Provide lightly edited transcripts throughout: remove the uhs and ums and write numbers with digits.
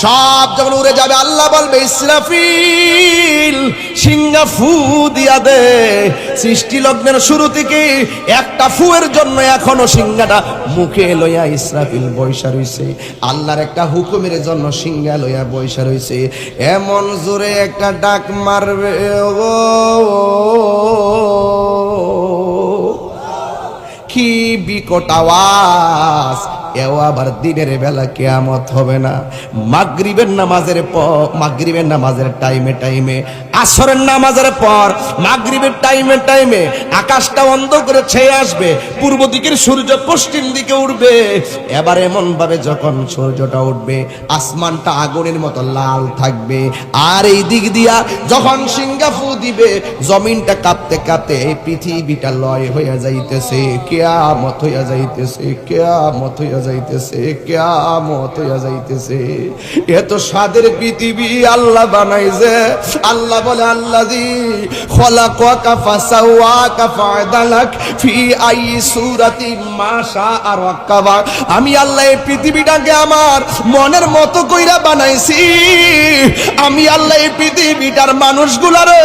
সব যখন উড়ে যাবে আল্লাহ বলবে ইসরাফিল সিংহা ফু দিয়া দে। সৃষ্টি লগ্নের শুরু থেকে একটা ফুয়ের জন্য এখনো সিংহাটা মুখে লইয়া ইসরাফিল বৈশা রইছে। আল্লাহর একটা হুকুমের জন্য সিংহা লইয়া বৈশা রইছে। এমন জোরে একটা ডাক মারবে ও কি বিকট আওয়াজ। এও আবার দিনের বেলা কিয়ামত হবে না, মাগরিবের নামাজের টাইমে আসরের নামাজের পর মাগরিবের টাইমে আকাশটা অন্ধ করে ছেয়ে আসবে, পূর্ব দিকের সূর্য পশ্চিম দিকে উঠবে। এবার এমন ভাবে যখন সূর্যটা উঠবে আসমানটা আগুনের মতো লাল থাকবে, আর এই দিক দিয়া যখন সিংহা ফু দিবে জমিনটা কাঁপতে কাঁপতে এই পৃথিবীটা লয় হইয়া যাইতেছে, কিয়ামত হইয়া যাইতেছে, কিয়ামত হইয়া যাইতেছে, কিয়ামত হইয়া যাইতেছে। এত স্বাদের পৃথিবী আল্লাহ বানাইছে। আল্লাহ বলে আল্লাযী খলাকাকা ফাসাওয়াকা ফাআদালাক ফি আই সূরাতিন মা শাআ রাক্কাবা। আমি আল্লাহ এই পৃথিবীটাকে আমার মনের মতো কইরা বানাইছি। আমি আল্লাহ এই পৃথিবীটার মানুষগুলারে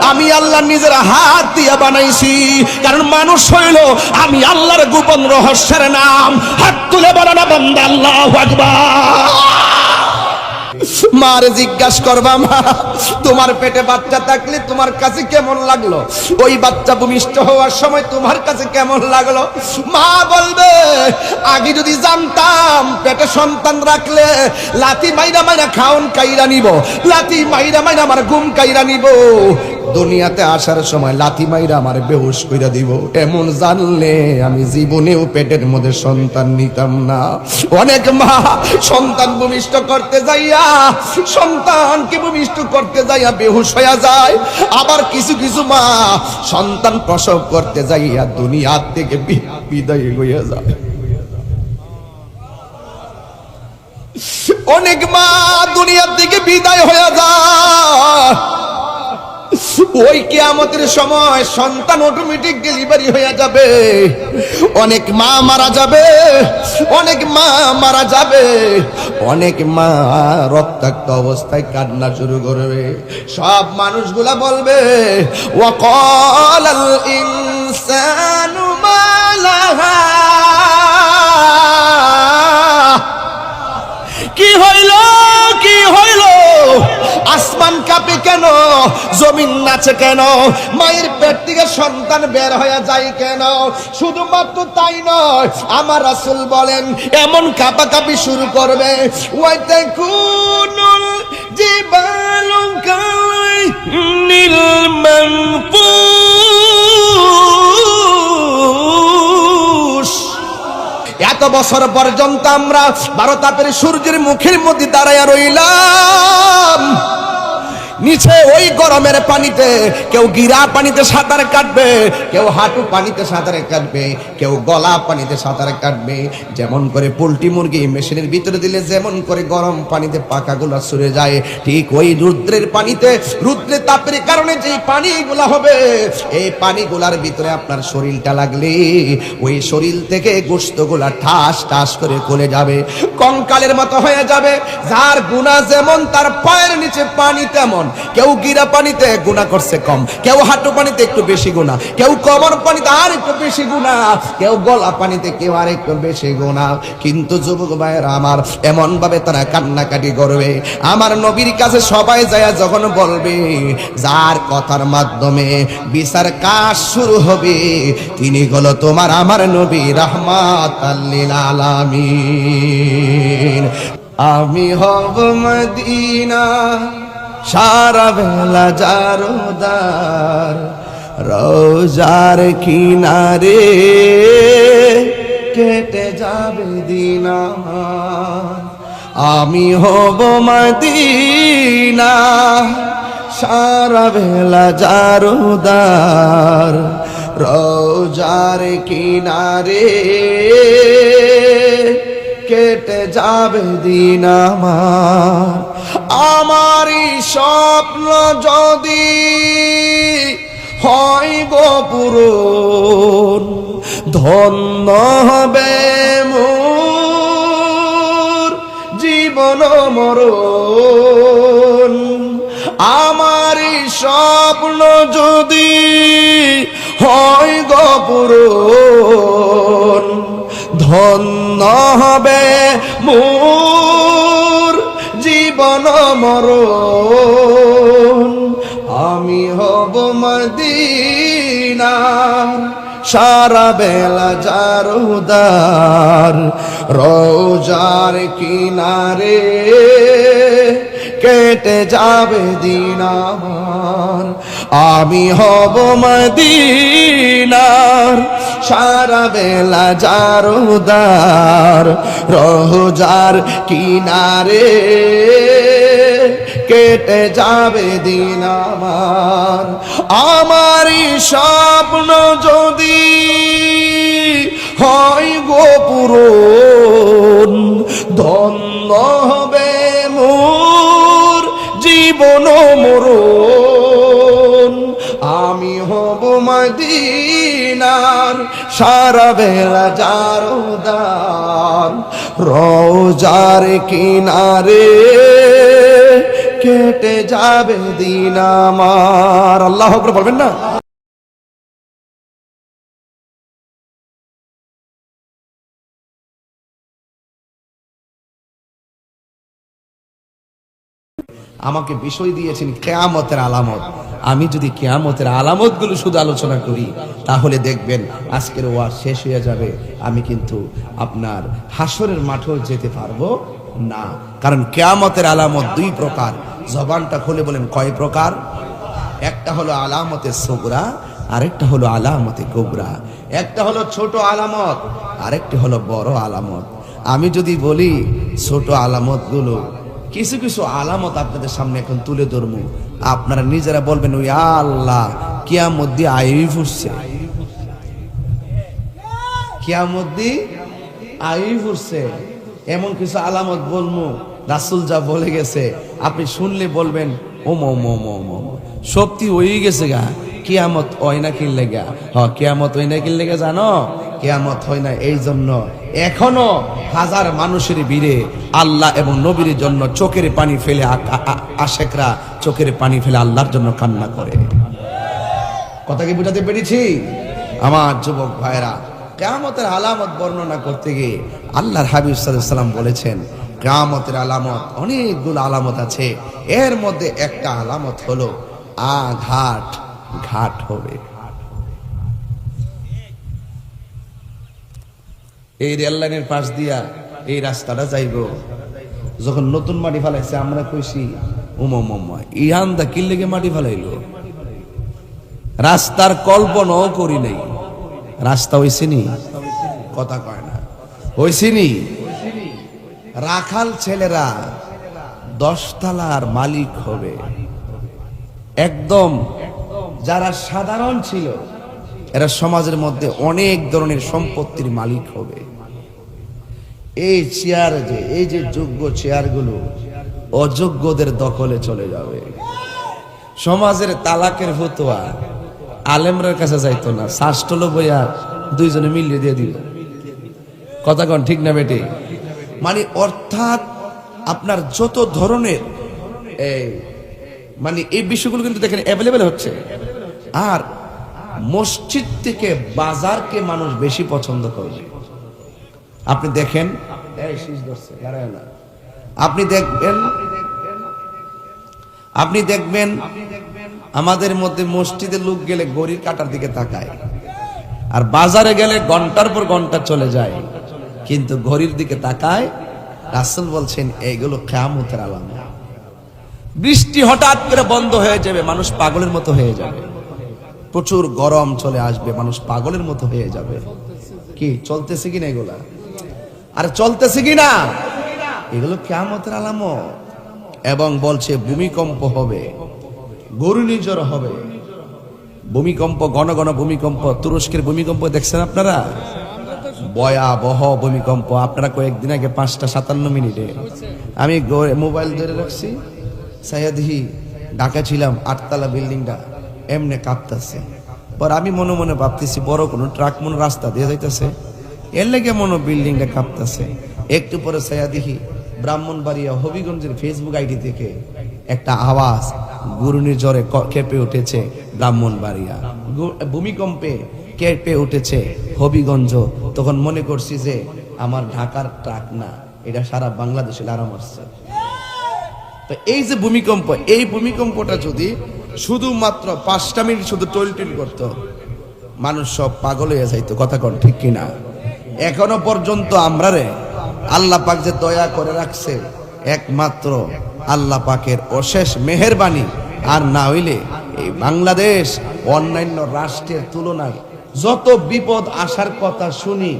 আমি আল্লাহ নিজের হাত দিয়া বানাইছি। কারণ মানুষ হইল আমি আল্লাহর গোপন রহস্যের নাম। হাত তুলে বলো না বান্দা আল্লাহু আকবার। মারে জিজ্ঞাসা করবা, মা তোমার পেটে বাচ্চা থাকলে তোমার কাছে কেমন লাগলো? ওই বাচ্চা ভূমিষ্ঠ হওয়ার সময় তোমার কাছে কেমন লাগলো? মা বলবে আগে যদি জানতাম পেটে সন্তান রাখলে লাথি মাইরা খাউন কাইরা নিব, লাথি মাইরা আমার ঘুম কাইরা নিব, দুনিয়াতে আসার সময় লাথি মাইরা আমার বেহুশ কইরা দিব। এমন জানলে আমি জীবনেও পেটের মধ্যে সন্তান নিতাম না। অনেক মা সন্তানকে ভূমিষ্ঠ করতে যাইয়া বেহুশ হইয়া যায়। আবার কিছু মা সন্তান প্রসব করতে যাইয়া দুনিয়া থেকে বিদায় হইয়া যায়। অনেক মা দুনিয়া থেকে বিদায় হইয়া যায়। ওই কিয়ামতের সময় সন্তান অটোমেটিক ডেলিভারি হয়ে যাবে। অনেক মা মারা যাবে, অনেক মা মারা যাবে, অনেক মা রক্তাক্ত অবস্থায় কান্না শুরু করবে। সব মানুষগুলা বলবে ওয়াকালাল ইনসানু মা লাহা, কি হইল কি হইল? আসমান কাঁপে কেন? জমিন নাচে কেন? মায়ের পেট থেকে সন্তান বের হয়ে যায় কেন? শুধুমাত্র তাই নয়, আমার রাসূল বলেন এমন কাঁপাকাঁপি শুরু করবে ওয়াতাকুনুল জিবালু কাইনিল মানফুস। এত বছর পর্যন্ত আমরা 12 তাপের সূর্যের মুখের মধ্যে দাঁড়াইয়া রইলাম। নিচে ওই গরমের পানিতে কেউ গিরা পানিতে সাঁতার কাটবে, কেউ হাঁটু পানিতে সাঁতার কাটবে, কেউ গলা পানিতে সাঁতার কাটবে। যেমন করে পোল্ট্রি মুরগি মেশিনের ভিতরে দিলে যেমন করে গরম পানিতে পাখাগুলা সরে যায়, ঠিক ওই রৌদ্রের তাপের কারণে যে পানিগুলা হবে, এই পানিগুলার ভিতরে আপনার শরীরটা লাগলে ওই শরীর থেকে গোশতগুলা ঠাস ঠাস করে গলে যাবে, কঙ্কালের মতো হয়ে যাবে। যার গুনাহ যেমন তার পায়ের নিচে পানি তেমন। কেউ গিরা পানিতে গুনাহ করছে কম, কেউ হাঁটু পানিতে একটু বেশি গুনাহ, কেউ কোমর পানিতে আর একটু বেশি গুনাহ, কেউ গলা পানিতে কেউ আর একটু বেশি গুনাহ। কিন্তু যুবক ভাইয়েরা আমার, এমন ভাবে তারা কান্নাকাটি করবে। আমার নবীর কাছে সবাই যায় যখন বলবে, যার কথার মাধ্যমে বিচার কাজ শুরু হবে তিনি হলো তোমার আমার নবী রাহমাতাল লিল আলামিন। আমি হব মদিনা সারা বেলা জারদার, রোজার কিনারে কেটে যাবে দিন আমার। আমি হব মদিনা সারা বেলা জারদার, রোজার কিনারে কেটে যাবে দিন আমার। আমারই স্বপ্ন যদি হয় গো পূরণ, ধন্য হবে মোর জীবন। জীবন মরণ। আমার স্বপ্ন যদি হয় গো পূরণ, ধন্য হবে মোর জীবন মরণ। আমি হব মদিনার সারা বেলা জারুদার, রোজার কিনারে কেটে যাবে দিন আমার। আমি হব মদিনার সারা বেলা জারুদার, রোজার কিনারে কেটে যাবে দিন আমার। আমারই স্বপ্ন যদি হয় গো পূরণ, ধন্য হবে মোর জীবন মরণ। আমি হব মদিনার সারা বেলা জারুদার, রোজার কিনারে কেটে যাবে দিন আমার। আল্লাহু আকবার বলবেন না? আমাকে বিষয় দিয়েছেন কিয়ামতের আলামত। আমি যদি কিয়ামতের আলামতগুলো শুধু আলোচনা করি তাহলে দেখবেন আজকের ওয়াজ শেষ হয়ে যাবে, আমি কিন্তু আপনার হাসরের মাঠেও যেতে পারবো না। কারণ কিয়ামতের আলামত দুই প্রকার। জবানটা খুলে বলেন কয় প্রকার? একটা হলো আলামতে সুগরা, আরেকটা হলো আলামতে কুবরা। একটা হলো ছোট আলামত, আরেকটি হলো বড় আলামত। আমি যদি বলি ছোট আলামতগুলো, কিছু কিছু আলামত আপনাদের সামনে এখন তুলে ধরবো, আপনারা নিজেরা বলবেন ওই আল্লাহ কিয়ামত দিয়ে আইই ফুরছে, কিয়ামত দিয়ে আইই ফুরছে। এমন কিছু আলামত বলবো রাসূল যা বলে গেছে, আপনি শুনলে বলবেন ও মো মো মো মো সত্যি হয়ে গেছে গা। কিয়ামত হয় না কি লেগা? কিয়ামত হয় না কি লেগা জানো? কিয়ামত হয় না এই জন্য এখনো হাজার মানুষের ভিড়ে আল্লাহ এবং নবীর জন্য চোখের পানি ফেলে আশেকরা চোখের পানি ফেলে আল্লাহর জন্য কান্না করে। কথা কি বুঝাতে পেরেছি? আমার যুবক ভাইরা, কিয়ামতের আলামত বর্ণনা করতে গিয়ে আল্লাহর হাবিব সাল্লাল্লাহু আলাইহি ওয়াসাল্লাম বলেছেন কিয়ামতের আলামত অনেকগুলো আলামত আছে। এর মধ্যে একটা আলামত হলো ঘাট ঘাট হবে। এই রেল লাইনের পাশ দিয়া এই রাস্তাটা যাইব, যখন নতুন মাটি ফেলাইছে আমরা কইছি উমা ইহান দা কি লেগে মাটি ফেলাইলো, রাস্তার কল্পনাও করি নাই। রাস্তা হইছিনি? কথা কয় না, হইছিনি? রাখাল ছেলেরা 10 তলার মালিক হবে। একদম যারা সাধারণ ছিল এরা সমাজের মধ্যে অনেক ধরনের সম্পত্তির মালিক হবে। এই চেয়ার এই যে যোগ্য চেয়ারগুলো অযোগ্যদের দখলে চলে যাবে। সমাজের তালাকের ফতোয়া আলেমরার কাছে যাইতো না, শাস্ত্রলো বইয়া দুইজনে মিলিয়ে দিয়ে দিল। কথা কোন ঠিক না বেটে? মানে অর্থাৎ আপনার যত ধরনের মানে এই বিষয়গুলো কিন্তু দেখেন অ্যাভেলেবেল হচ্ছে। আর মসজিদ থেকে বাজারকে মানুষ বেশি পছন্দ করবে। আপনি দেখেন আপনি দেখবেন আমাদের মধ্যে মসজিদে লোক গেলে ঘড়ির কাঁটার দিকে তাকায়, আর বাজারে গেলে ঘন্টার পর ঘন্টা চলে যায় কিন্তু ঘড়ির দিকে তাকায়। রাসূল বলছেন এইগুলো কিয়ামতের আলামত। বৃষ্টি হঠাৎ করে বন্ধ হয়ে যাবে, মানুষ পাগলের মতো হয়ে যাবে। প্রচুর গরম চলে আসবে, মানুষ পাগলের মতো হয়ে যাবে। কি চলতেছে কিনা এগুলা? আর চলতেছে কিনা? এগুলো কিয়ামতের আলামত। এবং বলছে ভূমিকম্প হবে, ঘূর্ণিঝড় হবে, ভূমিকম্প, ঘন ঘন ভূমিকম্প। তুরস্কের ভূমিকম্প দেখছেন আপনারা? ভয়াবহ ভূমিকম্প। আপনারা কয়েকদিন আগে 5:57 আমি মোবাইল ধরে রাখছি, সাইয়াদি ঢাকা ছিলাম, 8 তলা বিল্ডিংটা এমনি কাঁপতেছে। পর আমি মনে মনে ভাবতেছি বড় কোনো ট্রাক মনে রাস্তা দিয়ে যাইতেছে, এর লেগে মনে বিল্ডিংটা কাঁপতেছে। একটু পরে সাইয়াদি ব্রাহ্মণবাড়িয়া হবিগঞ্জের ফেসবুক আইডি থেকে একটা আওয়াজ ঘূর্ণির জ্বরে কেঁপে উঠেছে ব্রাহ্মণবাড়িয়া, ভূমিকম্পে কেঁপে উঠেছে হবিগঞ্জ। তখন মনে করছি যে আমার ঢাকার ট্রাক না, এটা সারা বাংলাদেশে আরাম আসছে। তো এই যে ভূমিকম্প, এই ভূমিকম্পটা যদি শুধুমাত্র 5টা মিনিট শুধু টইল করতো, মানুষ সব পাগল হয়ে যাইতো। কথা কন ঠিক কিনা? এখনো পর্যন্ত আমরা রে আল্লাহ পাক যে দয়া করে রাখছে, একমাত্র আল্লাহ পাকের অশেষ মেহেরবানি। আর না হইলে এই বাংলাদেশ অন্যান্য রাষ্ট্রের তুলনায় যত বিপদ আসার কথা শুনি,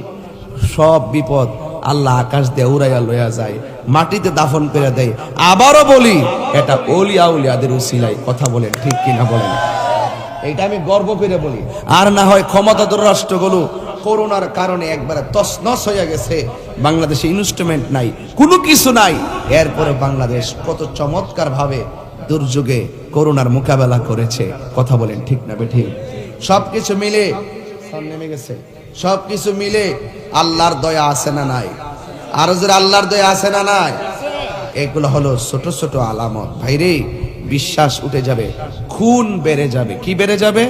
সব বিপদ আল্লাহ আকাশ দিয়ে উড়াইয়া লইয়া যায়, মাটিতে দাফন করে দেয়। আবারও বলি, এটা ওলিয়া উলিয়াদের উসিলায়। কথা বলেন ঠিক কিনা বলেন? এটা আমি গর্ব করে বলি। আর না হয় ক্ষমতাধর রাষ্ট্রগুলো করোনার কারণে একবারে তছনছ হয়ে গেছে, বাংলাদেশে ইনস্ট্রুমেন্ট নাই, কোনো কিছু নাই। এরপরে বাংলাদেশ কত চমৎকার ভাবে দুর্যোগে করোনার মোকাবেলা করেছে। কথা বলেন ঠিক না বেঠিক? সবকিছু মিলে নেমে গেছে, সবকিছু মিলে আল্লাহর দয়া আছে না নাই? আরো জোরে আল্লাহর দয়া আছে না নাই? এগুলো হলো ছোট ছোট আলামত। ভাইরে, বিশ্বাস উঠে যাবে, খুন বেড়ে যাবে। কি বেড়ে যাবে?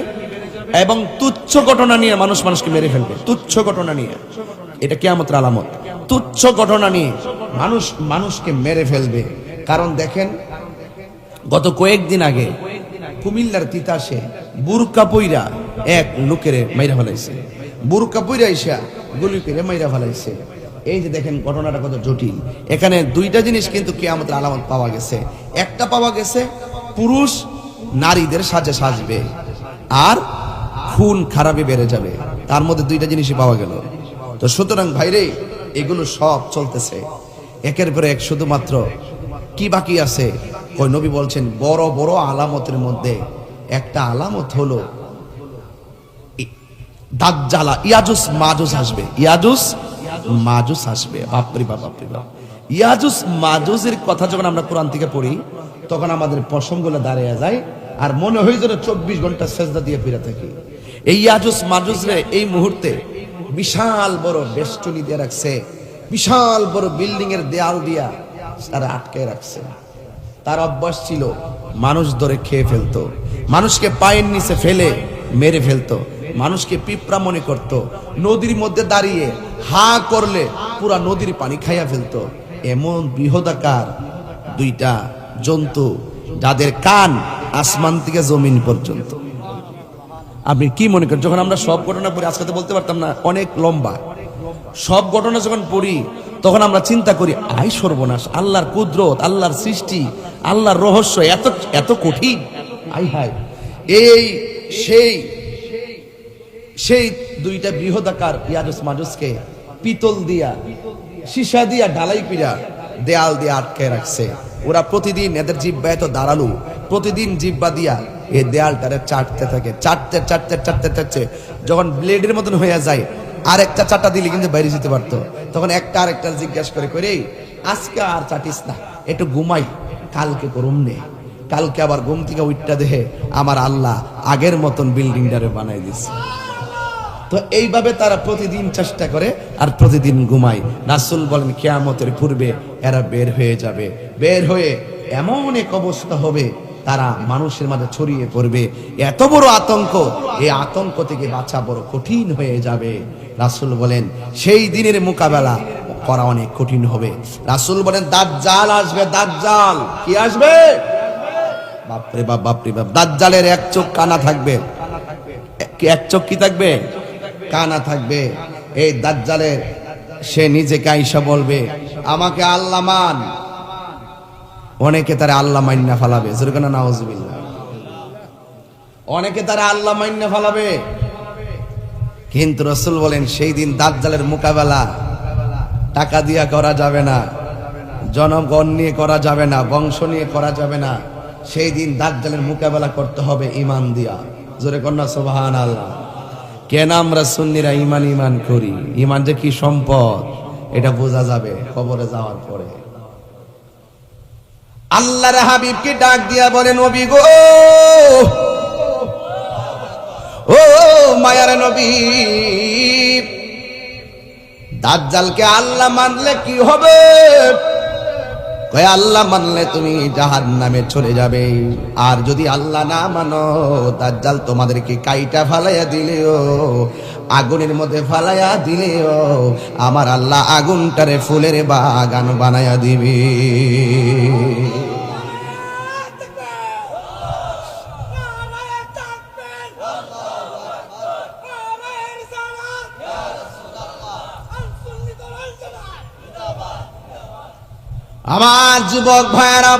এবং তুচ্ছ ঘটনা নিয়ে মানুষ মানুষকে মেরে ফেলবে। তুচ্ছ ঘটনা নিয়ে, এটা কিয়ামতের আলামত। তুচ্ছ ঘটনা নিয়ে মানুষ মানুষকে মেরে ফেলবে। কারণ দেখেন, গত কয়েকদিন আগে কুমিল্লার তিতাসে বুরকা পইরা এক লোকের মাইরা ফেলাইছে। বুরকা পইরা ইসা গুলি করে মাইরা ফেলাইছে। এই যে দেখেন ঘটনাটা কত জটিল। এখানে 2টা জিনিস কিন্তু কিয়ামতের আলামত পাওয়া গেছে। একটা পাওয়া গেছে পুরুষ নারীদের সাজে সাজবে, আর খুন খারাপি বেড়ে যাবে। তার মধ্যে 2টা জিনিসই পাওয়া গেল। তো সুতরাং ভাইরে, এগুলো সব চলতেছে একের পর এক। শুধুমাত্র কি বাকি আছে? ওই নবী বলছেন, বড় বড় আলামতের মধ্যে একটা আলামত হলো দাজ্জাল, ইয়াজুজ মাজুজ আসবে। ইয়াজুজ মাজুজ আসবে। বাপরে বাপ, বাপরে বাপ। ইয়াজুজ মাজুজের কথা যখন আমরা কোরআন থেকে পড়ি, তখন আমাদের পশমগুলো দাঁড়িয়ে যায়, আর মনে হয় যেন 24 ঘন্টা সেজদা দিয়ে ফিরে থাকি। এই ইয়াজুজ মাজুজরে এই মুহূর্তে বিশাল বড় বেষ্টনী দিয়ে রাখছে, বিশাল বড় বিল্ডিং এর দেয়াল দিয়া তারা আটকে রাখছে। তার অভ্যাস ছিল মানুষ ধরে খেয়ে ফেলতো, মানুষকে পায়ের নিচে ফেলে মেরে ফেলতো, মানুষকে পিঁপড়া মনে করত, নদীর মধ্যে দাঁড়িয়ে হা করলে পুরা নদীর পানি খাইয়া ফেলতো। এমন বৃহদাকার 2টা জন্তু, যাদের কান আসমান থেকে জমিন পর্যন্ত। আপনি কি মনে করেন, যখন আমরা সব ঘটনা পড়ি, আজকে তো বলতে পারতাম না, অনেক লম্বা। সব ঘটনা যখন পড়ি, তখন আমরা চিন্তা করি, আই সর্বনাশ, আল্লাহর কুদরত, আল্লাহর সৃষ্টি, আল্লাহর রহস্য এত এত কঠিন। আই হায়, এই সেই 2টা বৃহদাকার ইয়াজুজ মাজুজকে পিতল দিয়া, সীসা দিয়া, ঢালাই পিড়া দেয়াল দিয়ে আটকে রাখছে। ওরা প্রতিদিন, এদের জিহ্বা এত দাঁড়ালো, প্রতিদিন জিহ্বা দিয়া এই দেয়ালটারে চাটতে থাকে। চাটতে চাটতে চাটতে চাটতে যখন ব্লেডের মতন হয়ে যায়, আর একটা চাটা দিলে কিন্তু বাইরে যেতে পারতো। তখন একটা আরেকটা জিজ্ঞাসা করে, আজকে আর চাটিস না, একটু ঘুমাই, কালকে করুম নে। কালকে আবার ঘুম থেকে উঠটা দেখে আমার আল্লাহ আগের মতন বিল্ডিংটারে বানাই দিচ্ছে। তো এইভাবে তারা প্রতিদিন চেষ্টা করে আর প্রতিদিন ঘুমায়। রাসূল বলেন, কিয়ামতের পূর্বে এরা বের হয়ে যাবে। বের হয়ে এমন এক অবস্থা হবে, তারা মানুষের মাঝে ছড়িয়ে পড়বে। এত বড় আতঙ্ক, এই আতঙ্ক থেকে বাঁচা বড় কঠিন হয়ে যাবে। রাসূল বলেন, সেই দিনের মোকাবেলা করা অনেক কঠিন হবে। রাসূল বলেন, দাজ্জাল আসবে। দাজ্জাল কি আসবে? বাপরে বাপ, বাপরে বাপ। দাজ্জালের এক চোখ কানা থাকবে। এক চোখ কি থাকবে? কানা থাকবে। এই দাজ্জালের সে নিজেকে আইসা বলবে, আমাকে আল্লাহ মান। অনেকে তারা আল্লাহ মাইন্না ফালাবে, যেরকম নাউজুবিল্লাহ। অনেকে তারা আল্লাহ মাইন্না ফালাবে। কিন্তু রাসূল বলেন, সেই দিন দাজ্জালের মোকাবেলা টাকা দিয়া করা যাবে না, জনগণ নিয়ে করা যাবে না, বংশ নিয়ে করা যাবে না। সেই দিন দাজ্জালের মোকাবেলা করতে হবে ঈমান দিয়া। জোরে কন্যা সুবহানাল্লাহ। কেন আমরা সুন্নিরা ঈমান করি? ঈমান যে কি সম্পদ, এটা বোঝা যাবে কবরে যাওয়ার পরে। আল্লাহর হাবিবকে ডাক দিয়া বলেন, নবী গো, ও মায়ার নবী, দাজ্জালকে আল্লাহ মানলে কি হবে? কয় আল্লাহ মানলে তুমি জাহান্নামে চলে যাবে, আর যদি আল্লাহ না মানো দাজ্জাল তোমাদেরকে কাইটা ফালাইয়া দিলেও, আগুনের মধ্যে ফালাইয়া দিলেও আমার আল্লাহ আগুনটারে ফুলের বাগান বানায়া দিবে। আমার যুবক ভাইরা,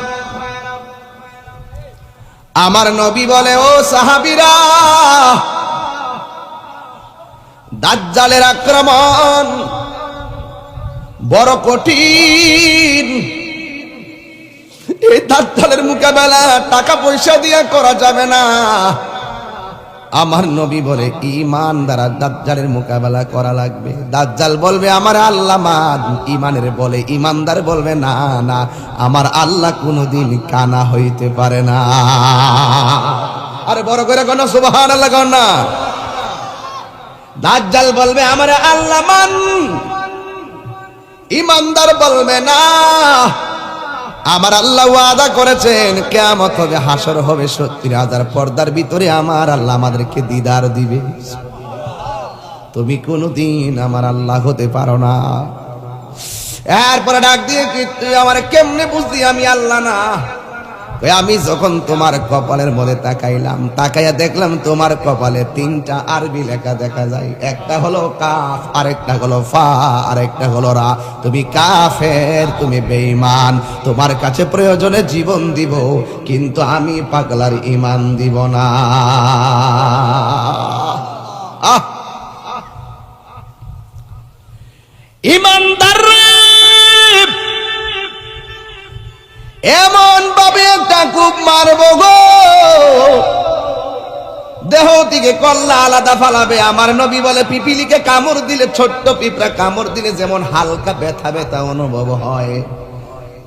আমার নবী বলে, ও সাহাবীরা, দাজ্জালের আক্রমণ বড় কঠিন। এই দাজ্জালের মোকাবেলা টাকা পয়সা দিয়ে করা যাবে না। আমার নবী বলে ঈমান দ্বারা দাজ্জালের মোকাবেলা করা লাগবে। দাজ্জাল বলবে আমার আল্লাহ মান, ঈমানের বলে ঈমানদার বলবে না না, আমার আল্লাহ কোনোদিন কানা হইতে পারে না। আরে বড় করে কোন সুবহানাল্লাহ কোন না। দাজ্জাল বলবে আমার আল্লাহ মান, ঈমানদার বলবে না, আমার আল্লাহ ওয়াদা করেছেন কিয়ামত হবে, হাসর হবে, 70,000 পর্দার ভিতরে আমার আল্লাহ আমাদেরকে দিদার দিবে। তুমি কোনদিন আমার আল্লাহ হতে পারো না। এরপরে ডাক দিয়ে কি তুই আমার কেমনে বুঝলি আমি আল্লাহ না? আমি যখন তোমার কপালের মধ্যে তাকাইলাম, তাকাইয়া দেখলাম তোমার কপালে 3টা আরবি লেখা দেখা যায়। একটা হলো কাফ, আরেকটা হলো ফা, আরেকটা হলো রা। তুমি কাফের, তুমি বেঈমান। তোমার কাছে প্রয়োজনে জীবন দিব, কিন্তু আমি পাগলার ঈমান দিব না। ঈমানদার এমন ভাবে একটা খুব মারবো গো, দেহ থেকে কল্লা আলাদা ফালাবে। আমার নবী বলে পিপিলিকে কামড় দিলে, ছোট্ট পিঁপড়া কামড় দিলে যেমন হালকা ব্যথা ব্যথা অনুভব হয়,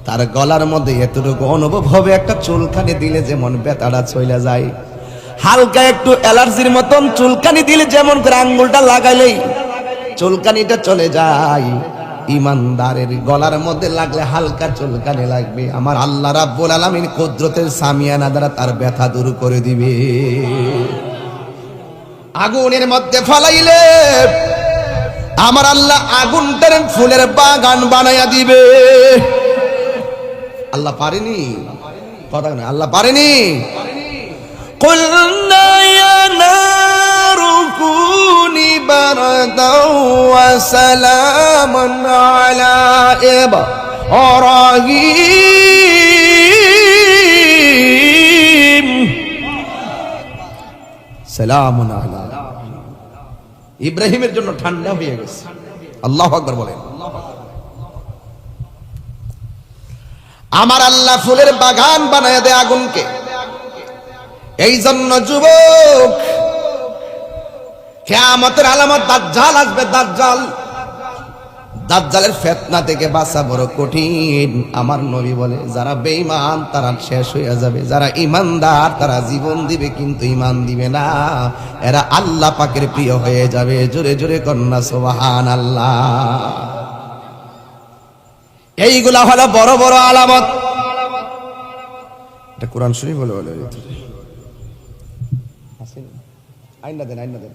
তার গলার মধ্যে এতটুকু অনুভব হবে একটা চুলকানি দিলে যেমন ব্যথাটা চলে যায়। হালকা একটু অ্যালার্জির মতন চুলকানি দিলে যেমন করে আঙ্গুলটা লাগাইলেই চুলকানিটা চলে যায়, ঈমানদারের গলার মধ্যে লাগলে হালকা চুলকানি লাগবে। আমার আল্লাহ রাব্বুল আলামিন কুদরতের সামিয়ানা দ্বারা তার ব্যথা দূর করে দিবে। আগুনের মধ্যে ফালাইলে আমার আল্লাহ আগুনটার ফুলের বাগান বানায়া দিবে। আল্লাহ পারেনি? কথা না, আল্লাহ পারেনি? কুলনা ইয়া নারু কুনি বারদাও ওয়া সালামান আলা ইব্রাহিম, সালামুন আলা ইব্রাহিমের জন্য ঠান্ডা হয়ে গেছে। আল্লাহু আকবার বলেন। আমার আল্লাহ ফুলের বাগান বানায় দেয় আগুনকে। এই জন্য যুবক, কিয়ামতের আলামত দাজ্জাল আসবে। দাজ্জালের ফিতনা থেকে বাঁচা বড় কঠিন। আমার নবী বলে যারা বেঈমান তারা শেষ হয়ে যাবে, যারা ঈমানদার তারা জীবন দিবে কিন্তু ঈমান দিবে না, এরা আল্লাহ পাকের প্রিয় হয়ে যাবে। জোরে জোরে কন্না সুবহানাল্লাহ। এইগুলা হলো বড় বড় আলামত। এটা কোরআন শরীফ বলে বলে আইনা দেন, আইনা দেন।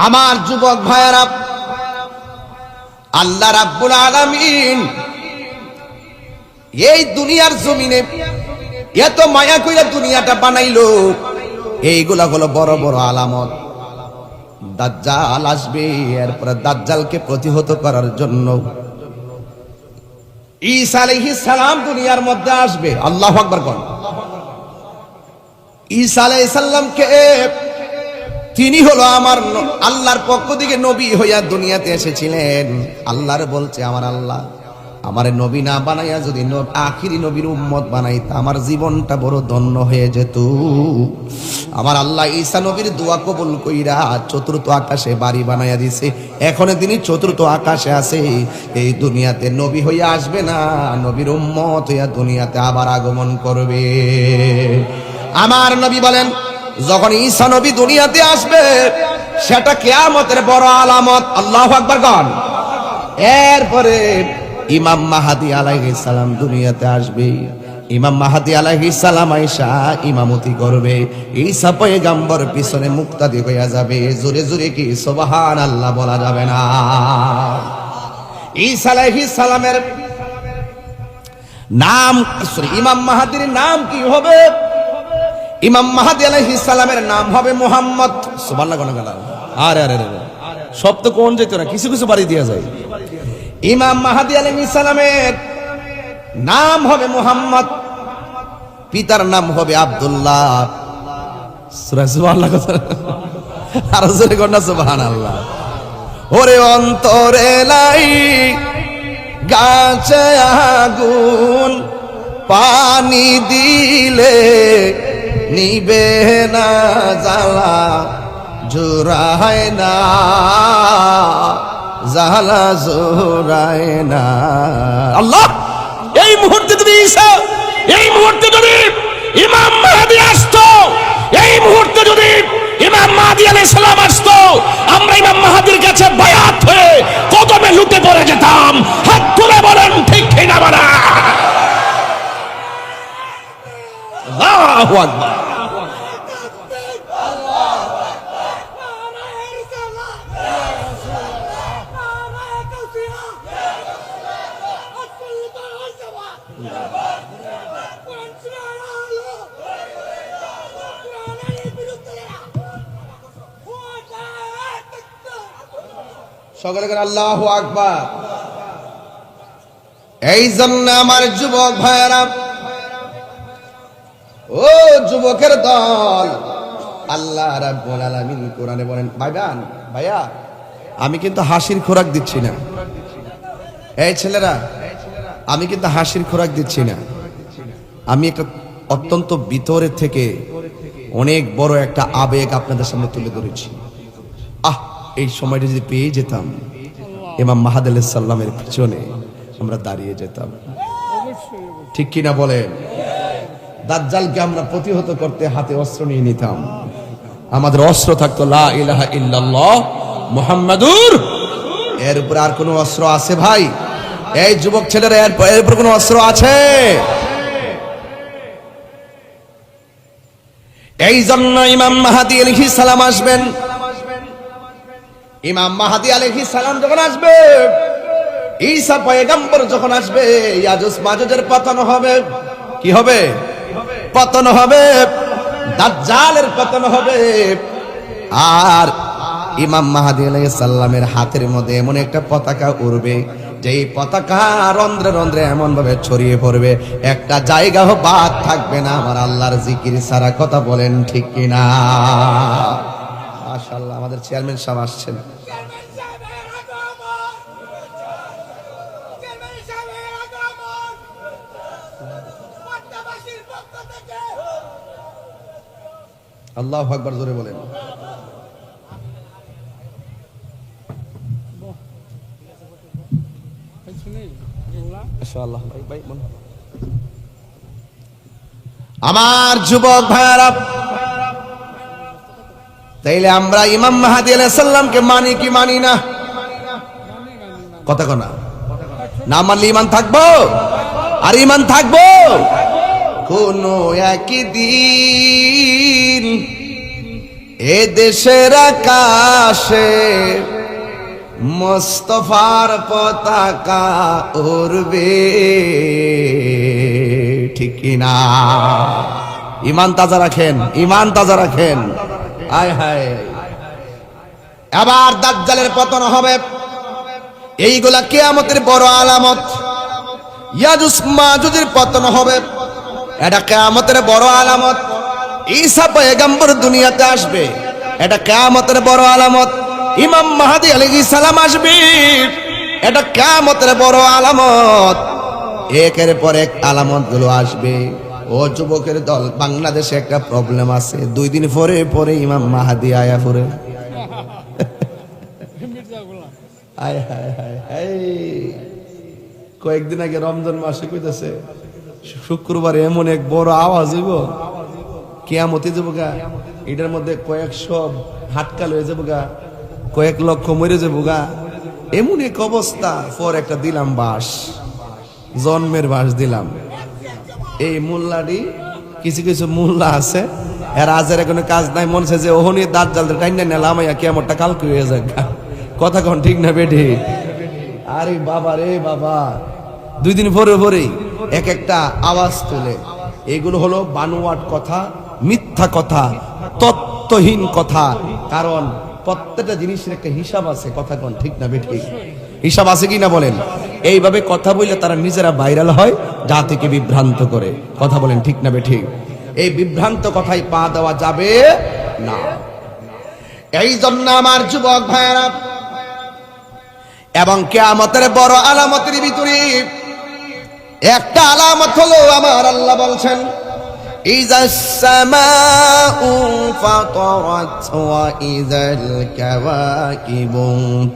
আমার যুবক ভাইয়েরা, আল্লাহ রাব্বুল আলামিন এই দুনিয়ার জমিনে এত মায়া কইরা দুনিয়াটা বানাইলো। এইগুলা হলো বড় বড় আলামত। দাজ্জাল আসবে, এরপরে দাজ্জালকে প্রতিহত করার জন্য ঈসা আলাইহিস সালাম দুনিয়ার মধ্যে আসবে। আল্লাহু আকবার বলেন। ঈসা আলাইহিস সালামকে তিনি হলো আমার আল্লাহর পক্ষ থেকে নবী হইয়া দুনিয়াতে এসেছিলেন। আল্লাহর বলছে আমার আল্লাহ আমারে নবী না বানাইয়া যদি আখিরি নবীর উম্মত বানাইতা আমার জীবনটা বড় ধন্য হয়ে যেত। আমার আল্লাহ ঈসা নবীর দোয়া কবুল কইরা চতুর্থ আকাশে বাড়ি বানাইয়া দিছে। এখন তিনি চতুর্থ আকাশে আছে। এই দুনিয়াতে নবী হইয়া আসবে না, নবীর উম্মত হইয়া দুনিয়াতে আবার আগমন করবে। আমার নবী বলেন যখন ঈসা নবী দুনিয়াতে আসবে সেটা কিয়ামতের বড় আলামত। আল্লাহু আকবার গান। এরপরে ইমাম মাহাদি আলাইহিস সালাম দুনিয়াতে আসবে। ইমাম মাহাদি আলাইহিস সালাম আয়েশা ইমামতি করবে, ঈসা পয়গম্বর পিছনে মুক্তাদি হইয়া যাবে। জোরে জোরে কি সুবহানাল্লাহ বলা যাবে না? ঈসা আলাইহিস সালামের নাম, ইমাম মাহাদির নাম কি হবে? ইমাম মাহাদি আলাইহিস সালামের নাম হবে মুহাম্মদ। সুবহানাল্লাহ কোন গেল? আরে আরে আরে সব তো কোন যেত না, কিছু কিছু বাড়ি দিয়া যায়। ইমাম মাহাদি আলাইহিস সালামের নাম হবে মুহাম্মদ, পিতার নাম হবে আব্দুল্লাহ। সুবহানাল্লাহ আর জোরে কন্যা সুবহানাল্লাহ। ওরে অন্তরে লাই গাছে আগুন, পানি দিলে নিবে না জ্বালা, জোড়ায় না জ্বালা জোড়ায় না। আল্লাহ, এই মুহূর্তে যদি ঈসা, এই মুহূর্তে যদি ইমাম মাহদী আসতো, এই মুহূর্তে যদি ইমাম মাহদী আলাইহিস সালাম আসতো, আমরা ইমাম মাহদীর কাছে বায়াত হয়ে কদমে লুটে পড়ে যেতাম। হাত তুলে বলেন ঠিক কিনা বলা। আল্লাহু আকবার। সকলে করে আল্লাহু আকবার। এই জন্য আমার যুবক ভাইয়েরা, ও যুবকের দল, আল্লাহ রাব্বুল আলামিন কোরআনে বলেন, ভাইয়া আমি কিন্তু হাসির খোরাক দিচ্ছি না। এই ছেলেরা, আমি কিন্তু হাসির খোরাক দিচ্ছি না। আমি একটা অত্যন্ত ভিতরের থেকে অনেক বড় একটা আবেগ আপনাদের সামনে তুলে ধরেছি। এই সময়টা যদি পেয়ে যেতাম, ইমাম মাহদী আলাইহিস সালামের পিছনে আমরা দাঁড়িয়ে যেতাম। ঠিক কিনা বলেন? দাজ্জালকে আমরা প্রতিহত করতে হাতে অস্ত্র নিয়ে নিতাম। আমাদের অস্ত্র থাকতো লা ইলাহা ইল্লাল্লাহ মুহাম্মাদুর। এর উপর আর কোনো অস্ত্র আছে ভাই? এই যুবক ছেলেরা, এর উপর কোনো অস্ত্র আছে? এই জন্য ইমাম মাহদী আলাইহিস সালাম আসবেন। ইমাম মাহদী আলাইহিস সালাম যখন আসবে, ঈসা পয়গম্বর যখন আসবে, ইয়াজুজ মাজুজের পতন হবে। কি হবে? পতন হবে, দাজ্জালের পতন হবে। আর ইমাম মাহদী আলাইহিস সালামের হাতের মধ্যে এমন একটা পতাকা উড়বে, যেই পতাকা রন্ধ্রে রন্ধ্রে এমন ভাবে ছড়িয়ে পড়বে, একটা জায়গাও বাদ থাকবে না আমার আল্লাহর জিকির ছাড়া। কথা বলেন ঠিক কিনা? মাশাআল্লাহ, আমাদের চেয়ারম্যান সাহেব আসছেন। আল্লাহু আকবার, জোরে বলেন। আমার যুবক ভাইয়ারা, তাইলে আমরা ইমাম মাহদী আলাইহিস সালামকে মানি কি মানি না? কথা কনা না মানলে ইমান থাকবো? আর ইমান থাকবো কোন একদিন এ দেশের আকাশে মুস্তাফার পতাকা উড়বে। ঠিক কিনা? ইমান তাজা রাখেন, ইমান তাজা রাখেন। আয় হায়, আবার দাজ্জালের পতন হবে। এইগুলা কিয়ামতের বড় আলামত। ইয়াজুজ মাজুজের পতন হবে, এটা কিয়ামতের বড় আলামত। ঈসা পয়গম্বর দুনিয়াতে আসবে, এটা কিয়ামতের বড় আলামত। ইমাম মাহদী আলাইহিস সালাম আসবে, এটা কিয়ামতের বড় আলামত। একের পর এক আলামত গুলো আসবে। ও যুবকের দল, বাংলাদেশে একটা প্রবলেম আছে, 2 দিন পরে পরে ইমাম মাহদী আয়া পড়ে। আয় হায় হায় হায়, কয়েকদিন আগে রমজান মাসে কইতেছে শুক্রবার এমন এক বড় আওয়াজ হইব, কিয়ামতে যাবো গা, এটার মধ্যে কয়েকশো হাটকাল হয়ে যাবো গা, কয়েক লক্ষ মরে যাবো গা। এমন এক অবস্থা, পর একটা দিলাম বাস, জন্মের বাস দিলাম। এই মোল্লাটি, কিছু কিছু মোল্লা আছে এর আজের কোনো কাজ নাই, মনে হচ্ছে যে ওহনি দাঁত জালতে টাইনা নিলাম কেমনটা কালকে হয়ে যাক। কথা কোন ঠিক না বেঠে? আরে বাবা রে বাবা, 2 দিন পরে পরেই এক একটা আওয়াজ তোলে। এগুলো হলো বানোয়াট কথা, মিথ্যা কথা, তত্ত্বহীন কথা। কারণ প্রত্যেকটা জিনিসের একটা হিসাব আছে। কথা কোন ঠিক না বেঠে? হিসাব আছে কি না বলেন? এইভাবে কথা বললে তারা নিজেরা ভাইরাল হয়, জাতিকে বিভ্রান্ত করে। কথা বলেন ঠিক না বেঠে? এই বিভ্রান্ত কথায় পা দেওয়া যাবে না। এই জন্য আমার যুবক ভাইয়েরা, এবং কিয়ামতের বড় আলামতের ভিতরে একটা আলামত হলো, আমার আল্লাহ বলছেন ইযাস সামাউ ফাতারাত ওয়া ইযাল কাওয়াকিবু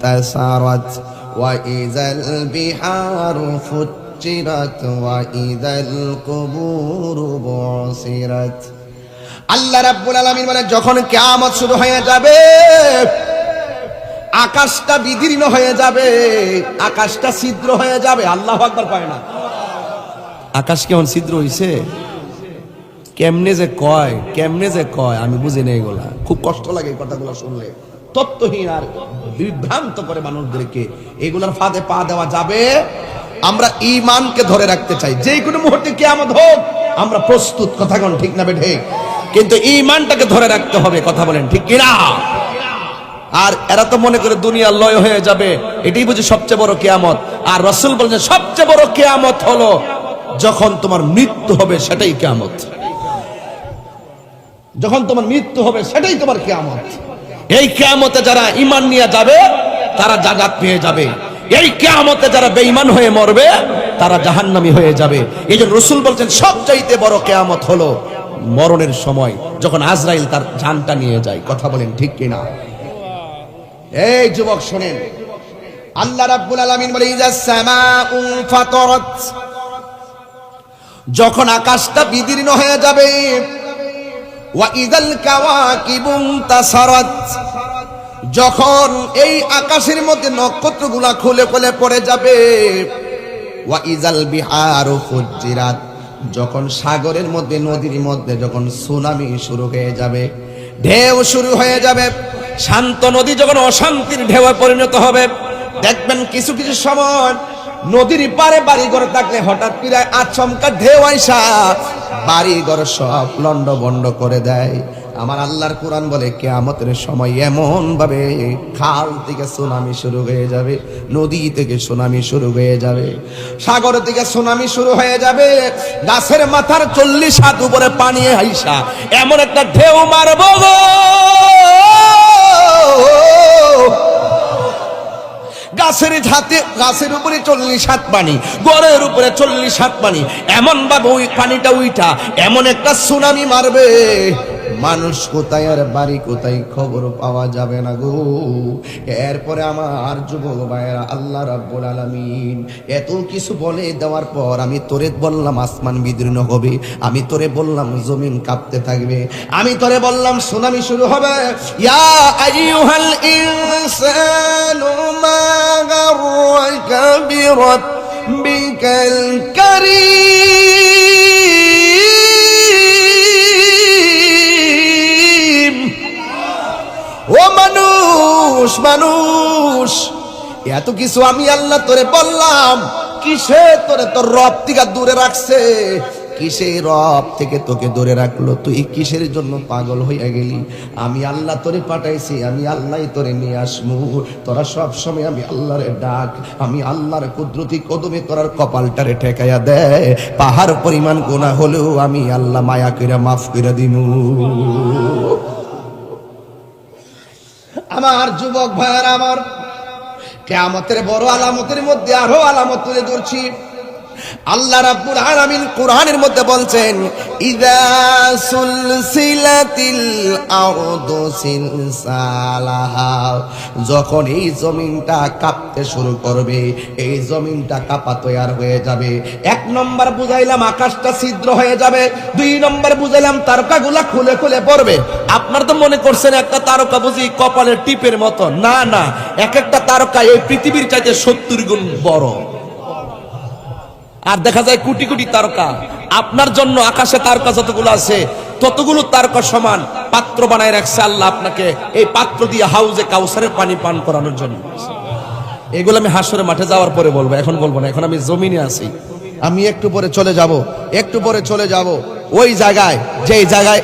তাসারাত ওয়া ইযাল বিহারু ফুজ্জিরাত ওয়া ইযাল কুবুরু বুসিরাত। আল্লাহ রাব্বুল আলামিন বলেন, যখন কিয়ামত শুরু হয়ে যাবে, আকাশটা বিদীর্ণ হয়ে যাবে, আকাশটা ছিদ্র হয়ে যাবে। আল্লাহু আকবার পায় না? আকাশ কেমন ছিদ্র হইছে? কেমনে যে কয়, কেমনে যে কয়, আমি বুঝি না। এগুলা খুব কষ্ট লাগে এই কথাগুলো শুনলে। তত্ত্বহীন আর বিভ্রান্ত করে মানুষদেরকে। এগুলার ফাঁদে পা দেওয়া যাবে। আমরা ঈমানকে ধরে রাখতে চাই। যে কোনো মুহূর্তে কিয়ামত হোক আমরা প্রস্তুত। কথা কোন ঠিক না বেঠে? কিন্তু ঈমানটাকে ধরে রাখতে হবে। কথা বলেন ঠিক কিনা? আর এরা তো মনে করে দুনিয়া লয় হয়ে যাবে, এটাই বুঝি সবচেয়ে বড় কিয়ামত। আর রাসূল বলেন সবচেয়ে বড় কিয়ামত হলো যখন তোমার মৃত্যু হবে, সেটাই কিয়ামত। যখন তোমার মৃত্যু হবে সেটাই তোমার কিয়ামত। এই কিয়ামতে যারা ঈমান নিয়ে যাবে তারা জান্নাত পেয়ে যাবে। এই কিয়ামতে যারা বেঈমান হয়ে মরবে তারা জাহান্নামী হয়ে যাবে। এইজন্য রাসূল বলেন সবচাইতে বড় কিয়ামত হলো মরণের সময়, যখন আজরাইল তার জানটা নিয়ে যায়। কথা বলেন ঠিক কিনা? এই যুবক শুনেন, আল্লাহ রাব্বুল আলামিন বলে ইযাস সামাউ ফাতারাত, যখন আকাশটা বিদীর্ণ হয়ে যাবে, ওয়া ইযাল কাওয়াকিবু তাসারাত, যখন এই আকাশের মধ্যে নক্ষত্রগুলা খুলে খুলে পড়ে যাবে, ওয়া ইযাল বিহারু ফুজ্জিরাত, যখন সাগরের মধ্যে, নদীর মধ্যে যখন সুনামি শুরু হয়ে যাবে, ঢেউ শুরু হয়ে যাবে, শান্ত নদী যখন অশান্তির ঢেউয়ে পরিণত হবে, দেখবেন কিছু কিছু সময় নদীর পারে বাড়ি ঘর থাকলে হঠাৎ করে আচমকা ঢেউ আইসা বাড়ি ঘর সব লন্ডভন্ড করে দেয়। আমার আল্লাহর কোরআন বলে কিয়ামতের সময় এমন ভাবে খাল থেকে সুনামি শুরু হয়ে যাবে, নদী থেকে সুনামি শুরু হয়ে যাবে, সাগর থেকে সুনামি শুরু হয়ে যাবে, গাছের মাথার 40 হাত উপরে পানি আইসা এমন একটা ঢেউ মারবো গো, গাছের উপরে 40 হাত পানি, গড়ের উপরে 40 হাত পানি, এমন ভাবে ওই পানিটা উইঠা এমন একটা সুনামি মারবে, মানুষ কোথায় আর বাড়ি কোথায় খবর পাওয়া যাবে না গো। এরপরে আমার যুবক ভাইয়েরা, আল্লাহ রাব্বুল আলামিন এত কিছু বলে দেওয়ার পর আমি তোরে বললাম আসমান বিদীর্ণ হবে, আমি তোরে বললাম জমিন কাঁপতে থাকবে, আমি তোরে বললাম সুনামি শুরু হবে। ইয়া আইয়ুহাল ইনসানু মা গাররাকা বিরাব্বিকাল কারীম। ও মানুষ, মানুষ, এত কিছু আমি আল্লাহ তোরে বললাম, কিসে তোরে তোর রব থেকে দূরে রাখছে? কিসে রব থেকে তোকে দূরে রাখলো? তুই কিসের জন্য পাগল হইয়া গেলি? আমি আল্লাহ তোরে পাঠাইছি, আমি আল্লাহই তোরে নিয়ে আসমু। তোরা সব সময় আমি আল্লাহরে ডাক, আমি আল্লাহর কুদরতি কদমে তোরার কপালটারে ঠেকাইয়া দেয়। পাহাড় পরিমাণ গুনাহ হলেও আমি আল্লাহ মায়া কইরা মাফ কইরা দিমু। আমার যুবক ভাইয়েরা, আমার কিয়ামতের বড় আলামতের মধ্যে আরো আলামত তুলে ধরছি। আল্লাহ রাব্বুল আলামিন কোরআনের মধ্যে বলছেন, ইযা সুলসিলাতিল আরদু সিলসালাহা, যখন এই জমিনটা কাঁপতে শুরু করবে, এই জমিনটা কাঁপা তৈয়ার হয়ে যাবে। এক নম্বর বুঝাইলাম আকাশটা ছিদ্র হয়ে যাবে, দুই নম্বর বুঝাইলাম তারকাগুলা খুলে খুলে পড়বে। আপনার তো মনে করছেন একটা তারকা বুঝি কপালের টিপের মতো, না না, এক একটা তারকা এই পৃথিবীর চাইতে 70 গুণ বড়। আর দেখা যায় কোটি কোটি তারকা। আপনার জন্য আকাশে তারকা যতগুলো আছে ততগুলো তারকা সমান পাত্র বানায় রাখছে আল্লাহ আপনাকে, এই পাত্র দিয়ে হাউজে কাউসারের পানি পান করানোর জন্য। এগুলো আমি হাসরের মাঠে যাওয়ার পরে বলবো, এখন বলবো না, এখন আমি জমিনে আছি। আমি একটু পরে চলে যাব, একটু পরে চলে যাব ওই জায়গায়, যেই জায়গায়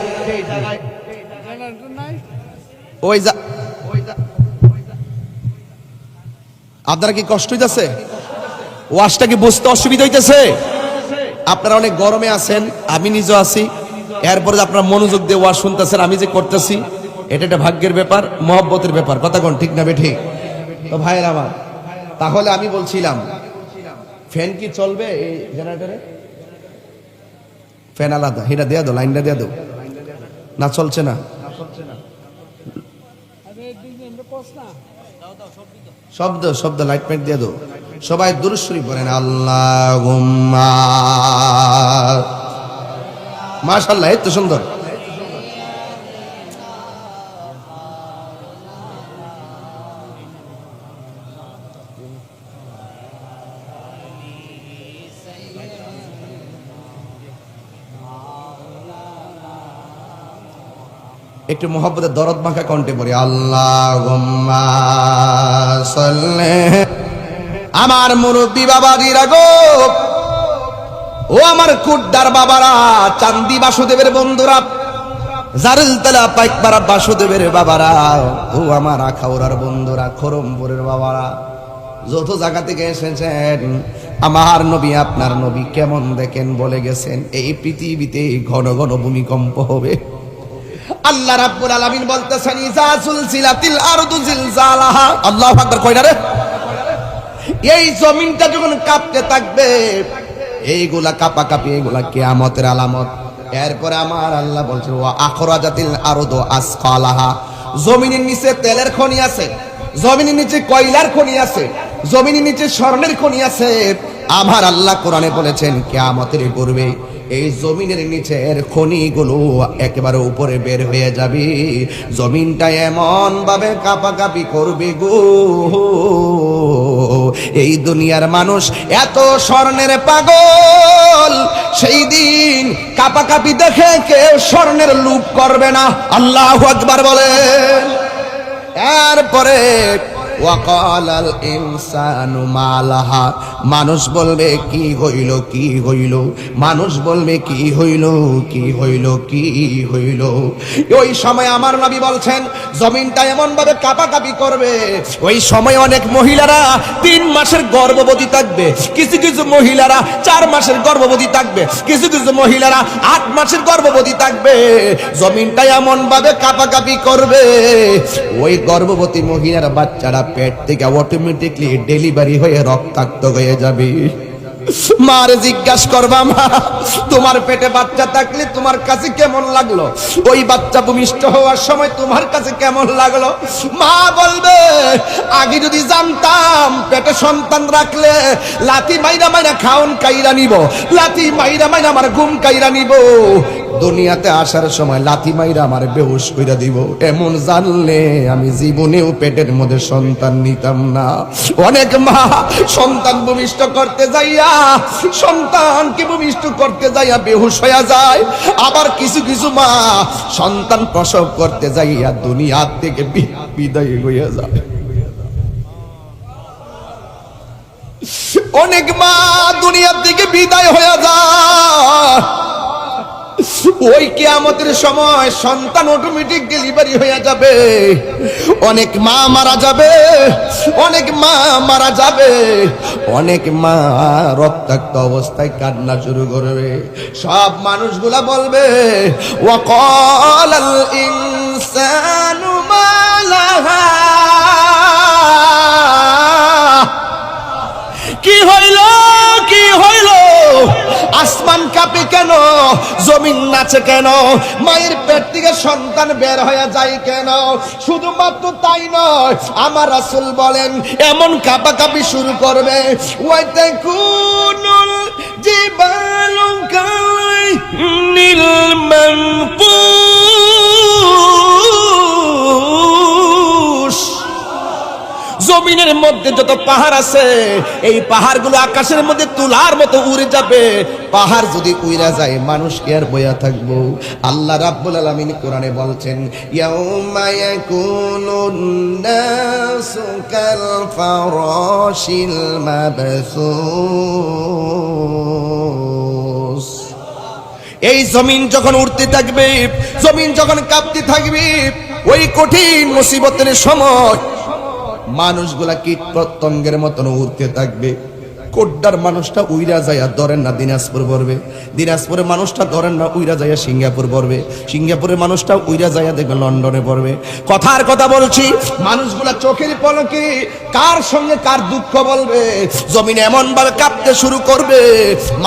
আপনারা কি কষ্ট হইতেছে? ওয়াজটা কি বুঝতে অসুবিধা হইতেছে? আপনারা অনেক গরমে আছেন, আমি নিজে আছি, এরপরে আপনারা মনোযোগ দিয়ে ওয়াজ শুনতেছেন, আমি যে করতেছি, এটা একটা ভাগ্যের ব্যাপার, মহব্বতের ব্যাপার। কথা কোন ঠিক না বেঠিক? তো ভাইয়ের আমার, তাহলে আমি বলছিলাম ফ্যান কি চলবে এই জেনারেটরে? ফ্যান আলাদা, এটা দেয়া দাও, লাইনটা দেয়া দাও। না চলছে না, শব্দ শব্দ লাইট প্যান্ট দিয়ে দাও। সবাই দুরূদ শরীফ পড়েন, আল্লাহুম্মা, মাশাআল্লাহ, এত সুন্দর। একটু মোহাব্বতের দরদ মাখা কণ্ঠে পড়ি, আল্লাহুম্মা সাল্লি। আমার মুরব্বী বাবাজিরা গো, ও আমার কুড্ডার বাবারা, চান্দি বাসুদেবের বন্ধুরা, জারুলতলা পাইকপাড়া বাসুদেবের বাবারা, ও আমার আখাউড়ার বন্ধুরা, খরমপুরের বাবারা, যত জায়গা থেকে এসেছেন, আমার নবী আপনার নবী কেমন দেখেন বলে গেছেন, এই পৃথিবীতে ঘন ঘন ভূমিকম্প হবে। আল্লাহ রাব্বুল আলামিন বলতেছেন, ইযা সুলসিলাতিল আরদু জিলজালাহা। আল্লাহু আকবার কইরা রে। এই জমিনটা যখন কাঁপতে থাকবে, এইগুলা কাঁপাকাঁপি, এইগুলা কিয়ামতের আলামত। এরপরে আমার আল্লাহ বলছেন, ওয়া আখরাজাতিল আরদু আসকালাহা, জমিনের নিচে তেলের খনি আছে, জমিনের নিচে কয়লার খনি আছে, জমিনের নিচে স্বর্ণের খনি আছে। আমার আল্লাহ কোরআনে বলেছেন, কিয়ামতের পূর্বে এই জমিনের নিচের খনিগুলো একেবারে উপরে বের হয়ে যাবে, জমিনটা এমন ভাবে কাঁপাকাঁপি করবে গো, এই দুনিয়ার মানুষ এত স্বর্ণের পাগল, সেই দিন কাঁপাকাঁপি দেখে কেউ স্বর্ণের লোভ করবে না। আল্লাহু আকবার বলেন। এরপরে ওয়াকালাল ইনসানু মালাহা, মানুষ বলবে কি হইল, কি হইল, মানুষ বলবে কি হইল, কি হইল, কি হইল। ওই সময় আমার নবী বলছেন, জমিনটা এমন ভাবে কাঁপাকাঁপি করবে, ওই সময় অনেক মহিলারা 3 মাসের গর্ভবতী থাকবে, কিছু কিছু মহিলারা 4 মাসের গর্ভবতী থাকবে, কিছু কিছু মহিলারা 8 মাসের গর্ভবতী থাকবে। জমিনটা এমন ভাবে কাঁপাকাঁপি করবে, ওই গর্ভবতী মহিলার বাচ্চারা পেট থেকে অটোমেটিকলি ডেলিভারি হয়ে রক্তাক্ত হয়ে যাবে। মার জিজ্ঞাসা করবা, মা তোমার পেটে বাচ্চা থাকলে তোমার কাছে কেমন লাগলো, ওই বাচ্চা ভূমিষ্ঠ হওয়ার সময় তোমার কাছে কেমন লাগলো? মা বলবে, আগে যদি জানতাম পেটে সন্তান রাখলে লাথি মাইরা মাইরা খাওন কাইরা নিব, লাথি মাইরা মাইরা আমার ঘুম কাইরা নিব, দুনিয়াতে আসার সময় লাথি মাইরা আমার বেহুশ কইরা দিব, এমন জানলে আমি জীবনেও পেটের মধ্যে সন্তান নিতাম না। অনেক মা সন্তান ভূমিষ্ঠ করতে যাইয়া, সন্তানকে ভূমিষ্ঠ করতে যাইয়া বেহুশ হয়ে যায়, আবার কিছু কিছু মা সন্তান প্রসব করতে যাইয়া দুনিয়া থেকে বিদায় হইয়া যায়। অনেক মা দুনিয়া থেকে বিদায় হয়ে যায়, ওই কিয়ামতের সময় সন্তান অটোমেটিক ডেলিভারি হয়ে যাবে। অনেক মা মারা যাবে, অনেক মা মারা যাবে, অনেক মা রক্তাক্ত অবস্থায় কান্না শুরু করবে। সব মানুষগুলা বলবে, ওয়াকালাল ইনসানু মা লাহা, কি হইল, কি হইল, আসমান কাঁপে কেন, জমিন নাচে কেন, মায়ের পেট থেকে সন্তান বের হয়ে যায় কেন? শুধুমাত্র তাই নয়, আমার রাসূল বলেন এমন কাঁপাকাঁপি শুরু করবে, ওয়াতাকুনুল জিবালু কাইনিল মানফুস। জমিনের মধ্যে যত পাহাড় আছে, এই পাহাড়গুলো আকাশের মধ্যে তুলার মতো উড়ে যাবে। পাহাড় যদি উড়ে যায়, মানুষ কি আর বইয়া থাকবো? আল্লাহ রাব্বুল আলামিন কোরআনে বলছেন, ইয়াউমা ইয়াকুনুন নাসু কাল ফারাশিল মাবসুস। এই জমিন যখন উড়তে থাকবে, জমিন যখন কাঁপতে থাকবে, ওই কঠিন মুসিবতের সময় মানুষগুলা কীট পতঙ্গের মতন উড়তে থাকবে। কোড্ডার মানুষটা উইরা যাইয়া ধরেন না দিনাজপুর পড়বে, দিনাজপুরের মানুষটা ধরেন না উইরা যাইয়া সিঙ্গাপুর পড়বে, সিঙ্গাপুরের মানুষটা উইরা যাইয়া দেখবে লন্ডনে পড়বে। কথার কথা বলছি, মানুষগুলা চোখের পলকে কার সঙ্গে কার দুঃখ বলবে। জমিন এমন ভাবে কাঁপতে শুরু করবে,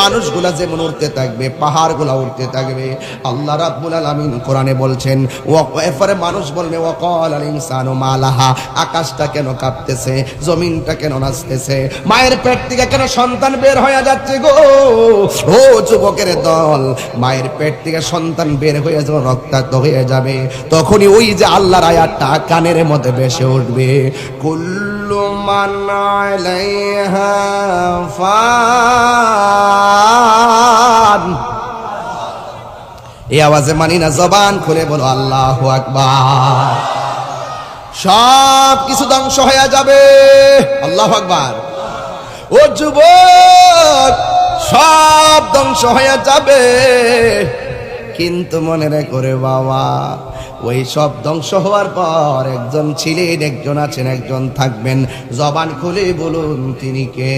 মানুষগুলা যেমন উড়তে থাকবে, পাহাড়গুলা উড়তে থাকবে। আল্লাহ রাব্বুল আলামিন কোরআনে বলছেন, এরপরে মানুষ বলবে ওয়াকাল আল ইনসানু মালাহা, আকাশটা কেন কাঁপতেছে, জমিনটা কেন নাচতেছে, মায়ের পেট থেকে কেন সন্তান বের হয়ে যাচ্ছে গো? ও যুবকের দল, মায়ের পেট থেকে সন্তান বের হয়ে যখন রক্তাক্ত হয়ে যাবে, তখনই ওই যে আল্লাহর আয়াতটা কানের মধ্যে ভেসে উঠবে, কুল্লু মান আলাইহা ফান। এই আওয়াজে মানি না, জবান খুলে বলো আল্লাহু আকবার। সব কিছু ধ্বংস হয়ে যাবে। আল্লাহু আকবার। ও যুবক, সব ধ্বংস হয়ে যাবে, কিন্তু মনে রেখো রে বাবা, ওই সব ধ্বংস হওয়ার পর একজন ছিলেন, একজন আছেন, একজন থাকবেন। জবান খুলে বলুন তিনি কে?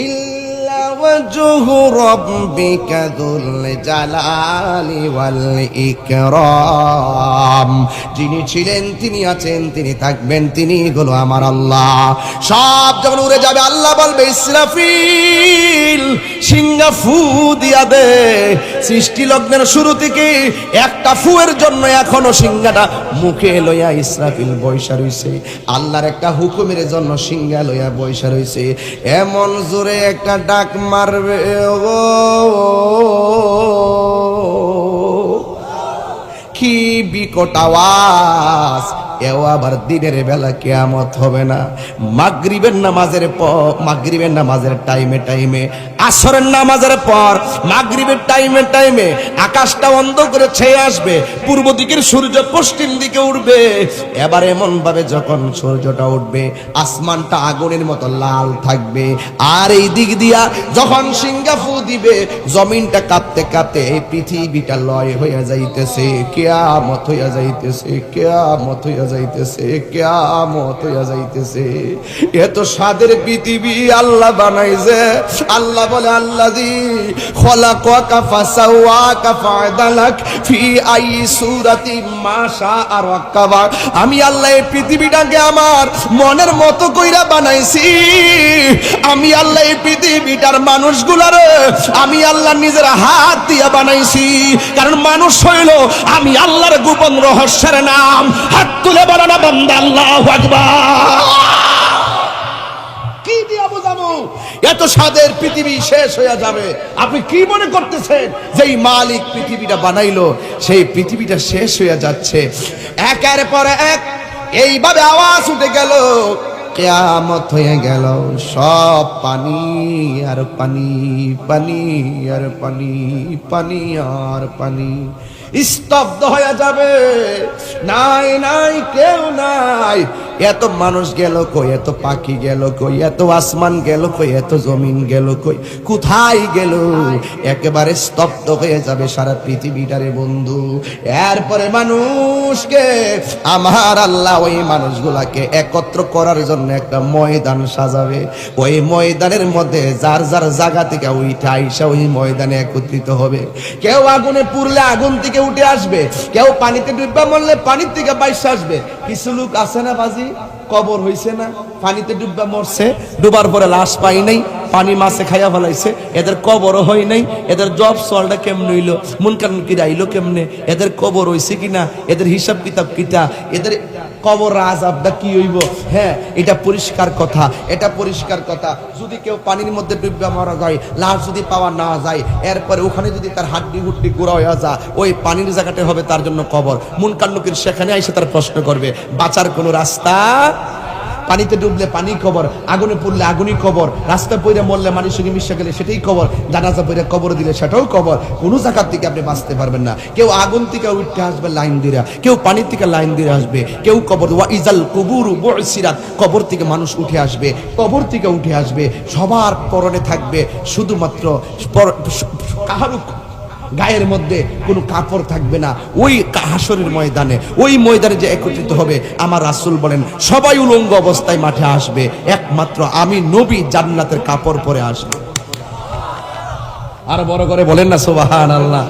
ইল্লা ওয়াজহু রাব্বিকা যুল জালালি ওয়াল ইকরাম। যিনি ছিলেন, তিনি আছেন, তিনি থাকবেন, তিনি হলো আমার আল্লাহ। সব যখন উড়ে যাবে, আল্লাহ বলবে ইসরাফিল সিংহা ফু দিয়া দে। সৃষ্টি লগ্নের শুরু থেকে একটা ফুয়ের জন্য এখনো সিংহাটা মুখে লইয়া ইসরাফিল বৈশা রইছে। আল্লাহর একটা হুকুমের জন্য সিংহা লইয়া বৈশা রইছে। এমন জোরে একটা ডাক মারবে গো, কি বিকট আওয়াজ। এও আবার দিনের বেলা কিয়ামত হবে না। মাগরিবের নামাজের পর, মাগরিবের নামাজের টাইমে টাইমে, আসরের নামাজের পর, মাগরিবের টাইমে টাইমে আকাশটা অন্ধ করে ছেয়ে আসবে, পূর্ব দিকের সূর্য পশ্চিম দিকে উঠবে। এবার এমন ভাবে যখন সূর্যটা উঠবে, আসমানটা আগুনের মতো লাল থাকবে, আর এই দিক দিয়া যখন সিংহা ফু দিবে, জমিনটা কাঁপতে কাঁপতে এই পৃথিবীটা লয় হইয়া যাইতেছে, কিয়ামত হইয়া যাইতেছে, কিয়ামত হইয়া যাইতেছে, কিয়ামত হইয়া যাইতেছে। এত স্বাদের পৃথিবী আল্লাহ বানাইছে। আল্লাহ বলে, আল্লাযী খলাকাকা ফাসাওয়াকা ফাআদালাক ফি আই সূরাতিন মা শাআ রাক্কাবাক। আমি আল্লাহ এই পৃথিবীটাকে আমার মনের মতো কইরা বানাইছি। আমি আল্লাহ এই পৃথিবীটার মানুষগুলার আমি আল্লাহ নিজের হাত দিয়া বানাইছি। কারণ মানুষ হইল আমি আল্লাহর গোপন রহস্যের নাম। হাত তুলে বলো না বান্দা আল্লাহু আকবার। কি দিয়া বুঝাবো? এত স্বাদের পৃথিবী শেষ হয়ে যাবে। আপনি কি মনে করতেছেন যেই মালিক পৃথিবীটা বানাইলো সেই পৃথিবীটা শেষ হয়ে যাচ্ছে? একের পর এক এইভাবে আওয়াজ উঠে গেল, কিয়ামত হয়ে গেল। সব পানি আর পানি, পানি আর পানি, পানি আর পানি, স্তব্ধ হয়ে যাবে। নাই নাই, কেউ নাই। এত মানুষ গেল কই, এত পাখি গেল কই, এত আসমান গেল কই, এত জমিন গেল কই, কোথায় গেল? একেবারে স্তব্ধ হয়ে যাবে সারা পৃথিবীটারে বন্ধু। এরপরে মানুষকে আমার আল্লাহ ওই মানুষগুলাকে একত্র করার জন্য একটা ময়দান সাজাবে। ওই ময়দানের মধ্যে যার যার জায়গা থেকে ওইটা আইসা ওই ময়দানে একত্রিত হবে। কেউ আগুনে পুড়লে আগুন থেকে উঠে আসবে, কেউ পানিতে ডুববা মরলে পানির থেকে বাইসে আসবে। কিছু লোক আছে না বাজি, কবর হইছে না, পানিতে ডুববা মরছে, ডুবার পরে লাশ পাই নাই, পানি মাছে খাইয়া ফেলাইছে, এদের কবরও হয় নাই, এদের জব সলটা কেমন হইলো, মুনকার নাকির আইলো কেমনে, এদের কবর হইছে কিনা, এদের হিসাব কিতাব কিটা, এদের কবর আযাবটা কি হইব। হ্যাঁ, এটা পরিষ্কার কথা, এটা পরিষ্কার কথা। যদি কেউ পানির মধ্যে ডুববা মারা যায়, লাশ যদি পাওয়া না যায়, এরপরে ওখানে যদি তার হাড্ডি হুড্ডি গোড়া হয়ে যায়, ওই পানির জায়গাটা হবে তার জন্য কবর। মুনকার নাকির সেখানে এসে তার প্রশ্ন করবে, বাঁচার কোনো রাস্তা? পানিতে ডুবলে পানি কবর, আগুনে পড়লে আগুনই কবর, রাস্তা পইরে মরলে মানুষের সঙ্গে মিশে গেলে সেটাই কবর, জানাজা পইরে কবর দিলে সেটাও কবর। কোনো জায়গার থেকে আপনি বাঁচতে পারবেন না। কেউ আগুন থেকে উঠতে আসবে লাইন দিয়ে, কেউ পানি থেকে লাইন দিয়ে আসবে, কেউ কবর। ওয়া ইজাল কুবুরু বু'সিরাত, কবর থেকে মানুষ উঠে আসবে, কবর থেকে উঠে আসবে। সবার পরনে থাকবে শুধুমাত্র কাহারু গায়ের মধ্যে কোনো কাপড় থাকবে না। ওই হাসরের ময়দানে, ওই ময়দানে যে একত্রিত হবে, আমার রাসূল বলেন সবাই উলঙ্গ অবস্থায় মাঠে আসবে, একমাত্র আমি নবী জান্নাতের কাপড় পরে আসবে। আর বড় করে বলেন না সুবহানাল্লাহ।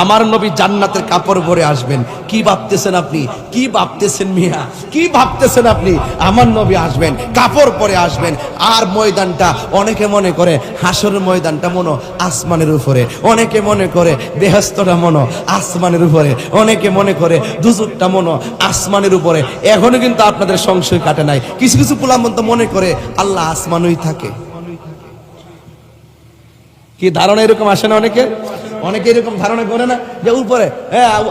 আমার নবী জান্নাতের কাপড় পরে আসবেন। কি ভাবতেছেন আপনি? কি ভাবতেছেন মিয়া? কি ভাবতেছেন আপনি? আমার নবী আসবেন, কাপড় পরে আসবেন। আর ময়দানটা অনেকে মনে করে হাসরের ময়দানটা মনো আসমানের উপরে, অনেকে মনে করে বেহেশতটা মনো আসমানের উপরে, অনেকে মনে করে দুজুকটা মনো আসমানের উপরে। এখনো কিন্তু আপনাদের সংশয় কাটে নাই। কিছু কিছু পোলাপান তো মনে করে আল্লাহ আসমানেই থাকে। কি ধারণা এরকম আসে না অনেকের? অনেকে এরকম ধারণা করে না যে উপরে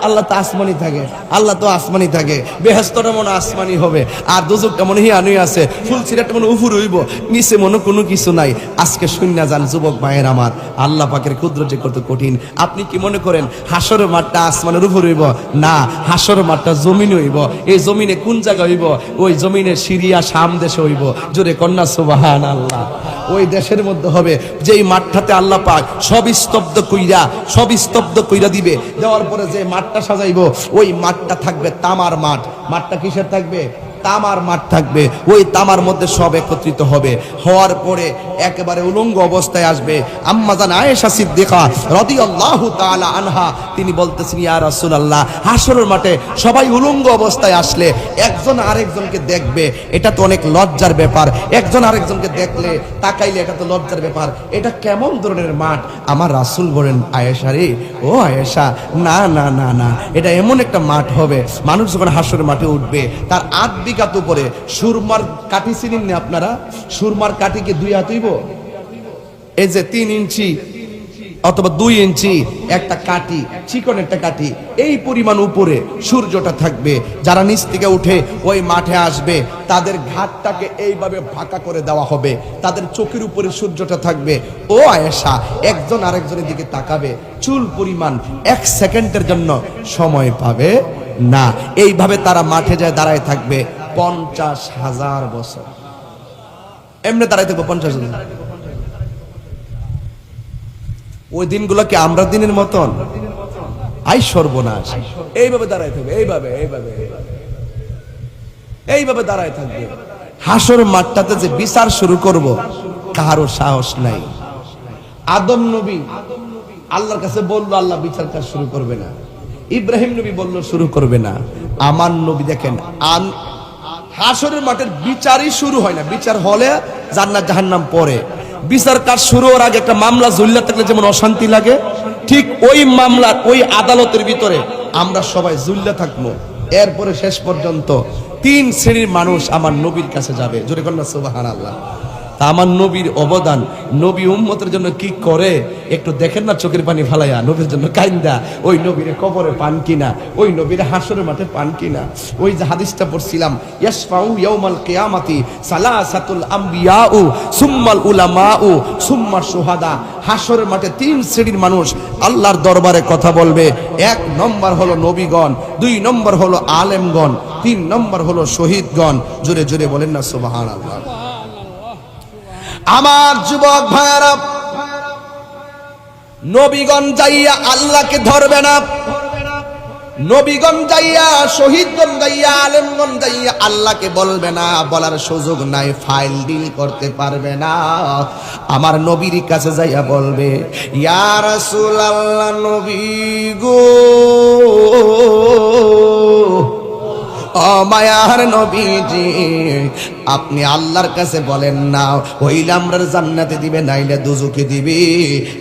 আল্লাহ তো আসমানি থাকে, আল্লাহ তো আসমানি থাকে, বেহেশতটা মনে আসমানি হবে, আর দুজকটা মনে হিয়ানি আছে, ফুলসিরাটা মনে উপর হইব, নিচে মনে কোনো কিছু নাই। আজকে শূন্য যান যুবক ভাইয়ের আমার, আল্লাহ পাকের কুদরত যে কত কঠিন। আপনি কি মনে করেন হাসরের মাঠটা আসমানের উপর হইব? না, হাসরের মাঠটা জমিন হইব। এই জমিনে কোন জায়গা হইব? ওই জমিনের সিরিয়া শাম দেশে হইব। জোরে কন্যা সুবহানাল্লাহ। ওই দেশের মধ্যে হবে, যেই মাঠটাতে আল্লাহ পাক সব স্তব্ধ কইরা দিবে। দেওয়ার পরে যে মাঠটা সাজাইবো, ওই মাঠটা থাকবে তামার মাঠ। মাঠটা কিসের থাকবে? তামার মাঠ থাকবে। ওই তামার মধ্যে সব একত্রিত হবে। হওয়ার পরে একেবারে উলঙ্গ অবস্থায় আসবে আম্মা জান আয়েশা সিদ্দিকা রাদিয়াল্লাহু তাআলা আনহা। তিনি বলতেছেন, ইয়া রাসূলুল্লাহ, হাসরের মাঠে সবাই উলঙ্গ অবস্থায় আসলে একজন আরেকজনকে দেখবে, এটা তো অনেক লজ্জার ব্যাপার। একজন আরেকজনকে দেখলে তাকাইলে এটা তো লজ্জার ব্যাপার। এটা কেমন ধরনের মাঠ? আমার রাসূল বলেন, আয়েশা রে, ও আয়েশা, না না না না, এটা এমন একটা মাঠ হবে, মানুষ যখন হাসরের মাঠে উঠবে তার 8 বিঘাত উপরে সুরমার কাঠি চিনেন না আপনারা? সুরমার কাঠি কি 2 হাত হইব? এই যে 3 ইঞ্চি অথবা 2 ইঞ্চি একটা কাঠি, চিকন একটা কাঠি, এই পরিমাণ উপরে সূর্যটা থাকবে। যারা নিচ থেকে উঠে ওই মাঠে আসবে তাদের ঘাটটাকে এইভাবে ফাঁকা করে দেওয়া হবে, তাদের চোখের উপরে সূর্যটা থাকবে। ও আয়েশা, একজন আরেকজনের দিকে তাকাবে, চুল পরিমাণ 1 সেকেন্ডের জন্য সময় পাবে না। এইভাবে তারা মাঠে যায় দাঁড়ায় থাকবে 50,000 বছর। এমনি দাঁড়ায় থাকবো 50,000। ওই দিনগুলো কি আমরা দিনের মতন? আই সর্বনাশ। এইভাবে দাঁড়ায় থাকবে, এইভাবে এইভাবে এইভাবে দাঁড়ায় থাকবে। হাসর মাঠটাতে যে বিচার শুরু করব, কারো সাহস নাই। আদম নবী আল্লাহর কাছে বললো, আল্লাহ বিচার কাজ শুরু করবে না। ইব্রাহিম নবী বললো শুরু করবে না। আমার নবী দেখেন, হাসরের মাঠের বিচারই শুরু হয় না। বিচার হলে জান্নাত জাহান্নাম পরে। বিচার কাজ শুরু হওয়ার আগে একটা মামলা ঝুল্লা থাকলে যেমন অশান্তি লাগে, ঠিক ওই মামলার ওই আদালতের ভিতরে আমরা সবাই ঝুল্লা থাকবো। এরপরে শেষ পর্যন্ত 3 শ্রেণীর মানুষ আমার নবীর কাছে যাবে। জোরে কন্যা সুবহানাল্লাহ। তা আমার নবীর অবদান, নবী উম্মতের জন্য কি করে একটু দেখেন না, চোখের পানি ফালাইয়া নবীর জন্য কাইন্দা। ওই নবীর কবরে পান কিনা, ওই নবীর হাসরের মাঠে পান কিনা। ওই যে হাদিসটা পড়ছিলাম, ইয়াশফাউ ইয়াউমাল কিয়ামাতি সালাসাতুল আমবিয়াউ সুম্মাল উলামাউ সুম্মা শুহাদা। হাসরের মাঠে 3 শ্রেণীর মানুষ আল্লাহর দরবারে কথা বলবে। 1 নম্বর হলো নবীগণ, 2 নম্বর হলো আলেমগণ, 3 নম্বর হলো শহীদগণ। জোরে জোরে বলেন না সুবহানাল্লাহ। আমার যুবক ভাইরা, নবীগণ যাইয়া আল্লাহকে ধরবে না, নবীগণ যাইয়া, শহীদগণ যাইয়া, আলেমগণ যাইয়া আল্লাহকে বলবে না, বলার সুযোগ নাই, ফাইল ডিল করতে পারবে না। আমার নবীর কাছে যাইয়া বলবে, ইয়া রাসূলুল্লাহ, নবী গো, ও মায়ার নবীজি, আপনি আল্লাহর কাছে বলেন না হইলে আমরা জান্নাতে দিবে নাইলে দুজকে দিবে,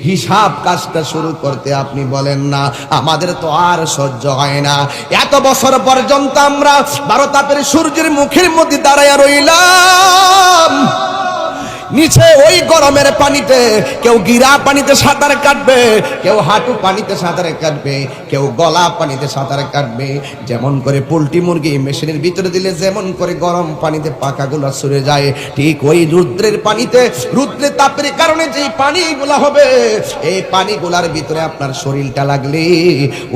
হিসাব কাজটা শুরু করতে আপনি বলেন না। আমাদের তো আর সহ্য হয় না, এত বছর পর্যন্ত আমরা 12 তাপের সূর্যের মুখের মধ্যে দাঁড়ায়া রইলাম, নিচে ওই গরমের পানিতে কেউ গিরা পানিতে সাঁতার কাটবে, কেউ হাঁটু পানিতে সাঁতার কাটবে, কেউ গলা পানিতে সাঁতার কাটবে। যেমন করে পোল্ট্রি মুরগি মেশিনের ভিতরে দিলে যেমন করে গরম পানিতে পাখাগুলো সরে যায়, ঠিক ওই রুদ্রের পানিতে, রুদ্রের তাপের কারণে যেই পানিগুলা হবে, এই পানিগুলার ভিতরে আপনার শরীরটা লাগলে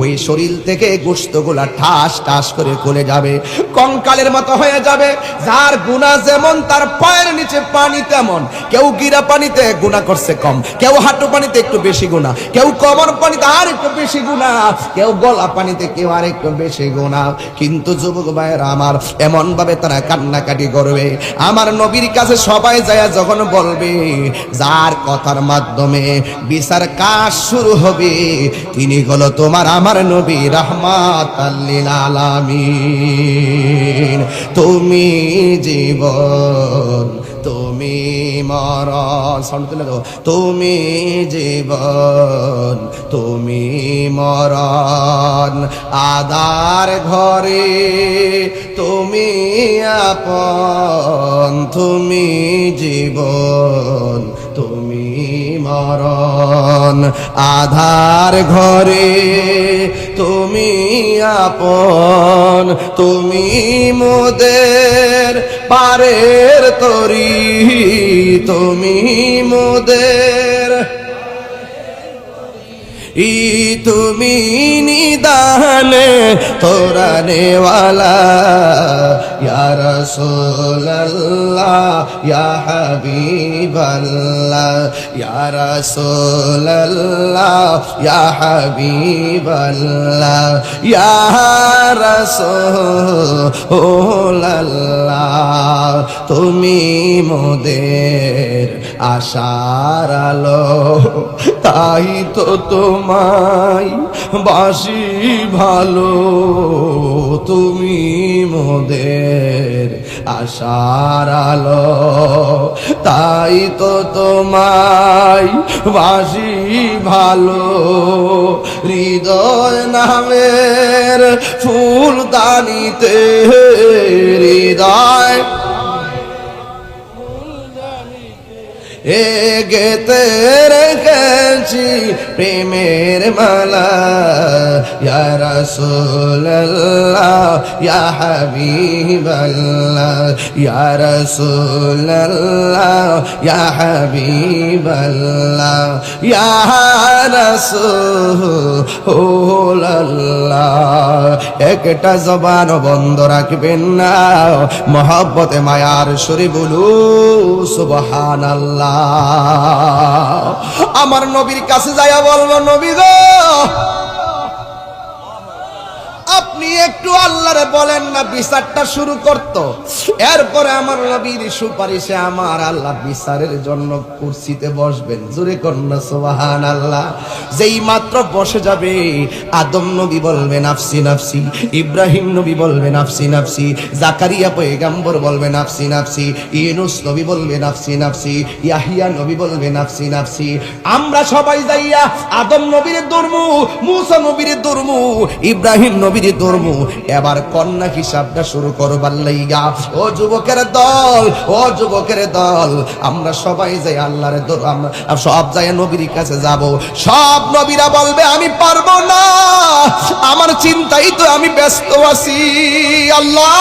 ওই শরীর থেকে গোশতগুলা ঠাস ঠাস করে খুলে যাবে, কঙ্কালের মতো হয়ে যাবে। যার গুনাহ যেমন তার পায়ের নিচে পানি তেমন। কেউ গিরা পানিতে গুনাহ করছে কম, কেউ হাঁটু পানিতে একটু বেশি গুনাহ, কেউ কোমর পানিতে আর একটু বেশি গুনাহ, কেউ গলা পানিতে কেউ আর একটু বেশি গুনাহ। কিন্তু যুবক ভাইয়েরা আমার, এমন ভাবে তারা কান্নাকাটি করবে, আমার নবীর কাছে সবাই যায় যখন বলবে, যার কথার মাধ্যমে বিচার কাজ শুরু হবে তিনি হলো তোমার আমার নবী রাহমাতাল লিল আলামিন। তুমি জীবন, তুমি মরণ, সাউন্ড তুলে দাও। তুমি জীবন, তুমি মরণ, আদার ঘরে তুমি আপন, তুমি জীবন, তুমি মরণ, আধার ঘরে তুমি আপন, তুমি মোদের পারের তরি, তুমি মোদের তুমি নিদানে তোরানেওয়ালা, ইয়া রাসূলুল্লাহ ইয়া হাবিবাল্লাহ, ইয়া রাসূলুল্লাহ ইয়া হাবিবাল্লাহ, ইয়া রাসূলুল্লাহ। তুমি মোদের আশার আলো, তাই তো তোমায় বাসি ভালো, তুমি মোদের আশার আলো, তাই তো তোমায় বাসি ভালো। হৃদয় নামের ফুলদানিতে, হৃদয় গেতে রেখেছি প্রেমের মালা, ইয়া রাসূলুল্লাহ ইয়া হাবিবাল্লাহ, ইয়া রাসূলুল্লাহ ইয়া হাবিবাল্লাহ, ইয়া রাসূলুল্লাহ। একটা জবান বন্ধ রাখবেন না, মহব্বতে মায়ার সুরে বলু সুবহানাল্লাহ। আমার নবীর কাছে যাইয়া বলবো, নবী গো আপনি একটু আল্লাহরে বলেন না বিচারটা শুরু করত। এরপরে আমার নবীর সুপারিশে আমার আল্লাহ বিচারের জন্য কুরসিতে বসবেন। জোরে কন্যা সুবহানাল্লাহ। যেই মাত্র বসে যাবে, আদম নবী বলবে নাফসি নাফসি, ইব্রাহিম নবী বলবে নাফসি নাফসি, জাকারিয়া পয়গম্বর বলবে নাফসি নাফসি, ইউনূস নবী বলবে নাফসি নাফসি, ইয়াহিয়া নবী বলবে নাফসি নাফসি। আমরা সবাই যাইয়া আদম নবীর ধর্মু, মূসা নবীর ধর্মু, ইব্রাহিম নবীর ধর্মু। এবার কন্যা হিসাবটা শুরু করবার লাইগা ও যুবকের দল, ও যুবকের দল, আমরা সবাই যাই আল্লাহর দরবার, আমরা সব যাই নবীর কাছে যাব। সব নবীরা বলবে আমি পারবো না, আমার চিন্তাই তো আমি ব্যস্ত আছি। আল্লাহ,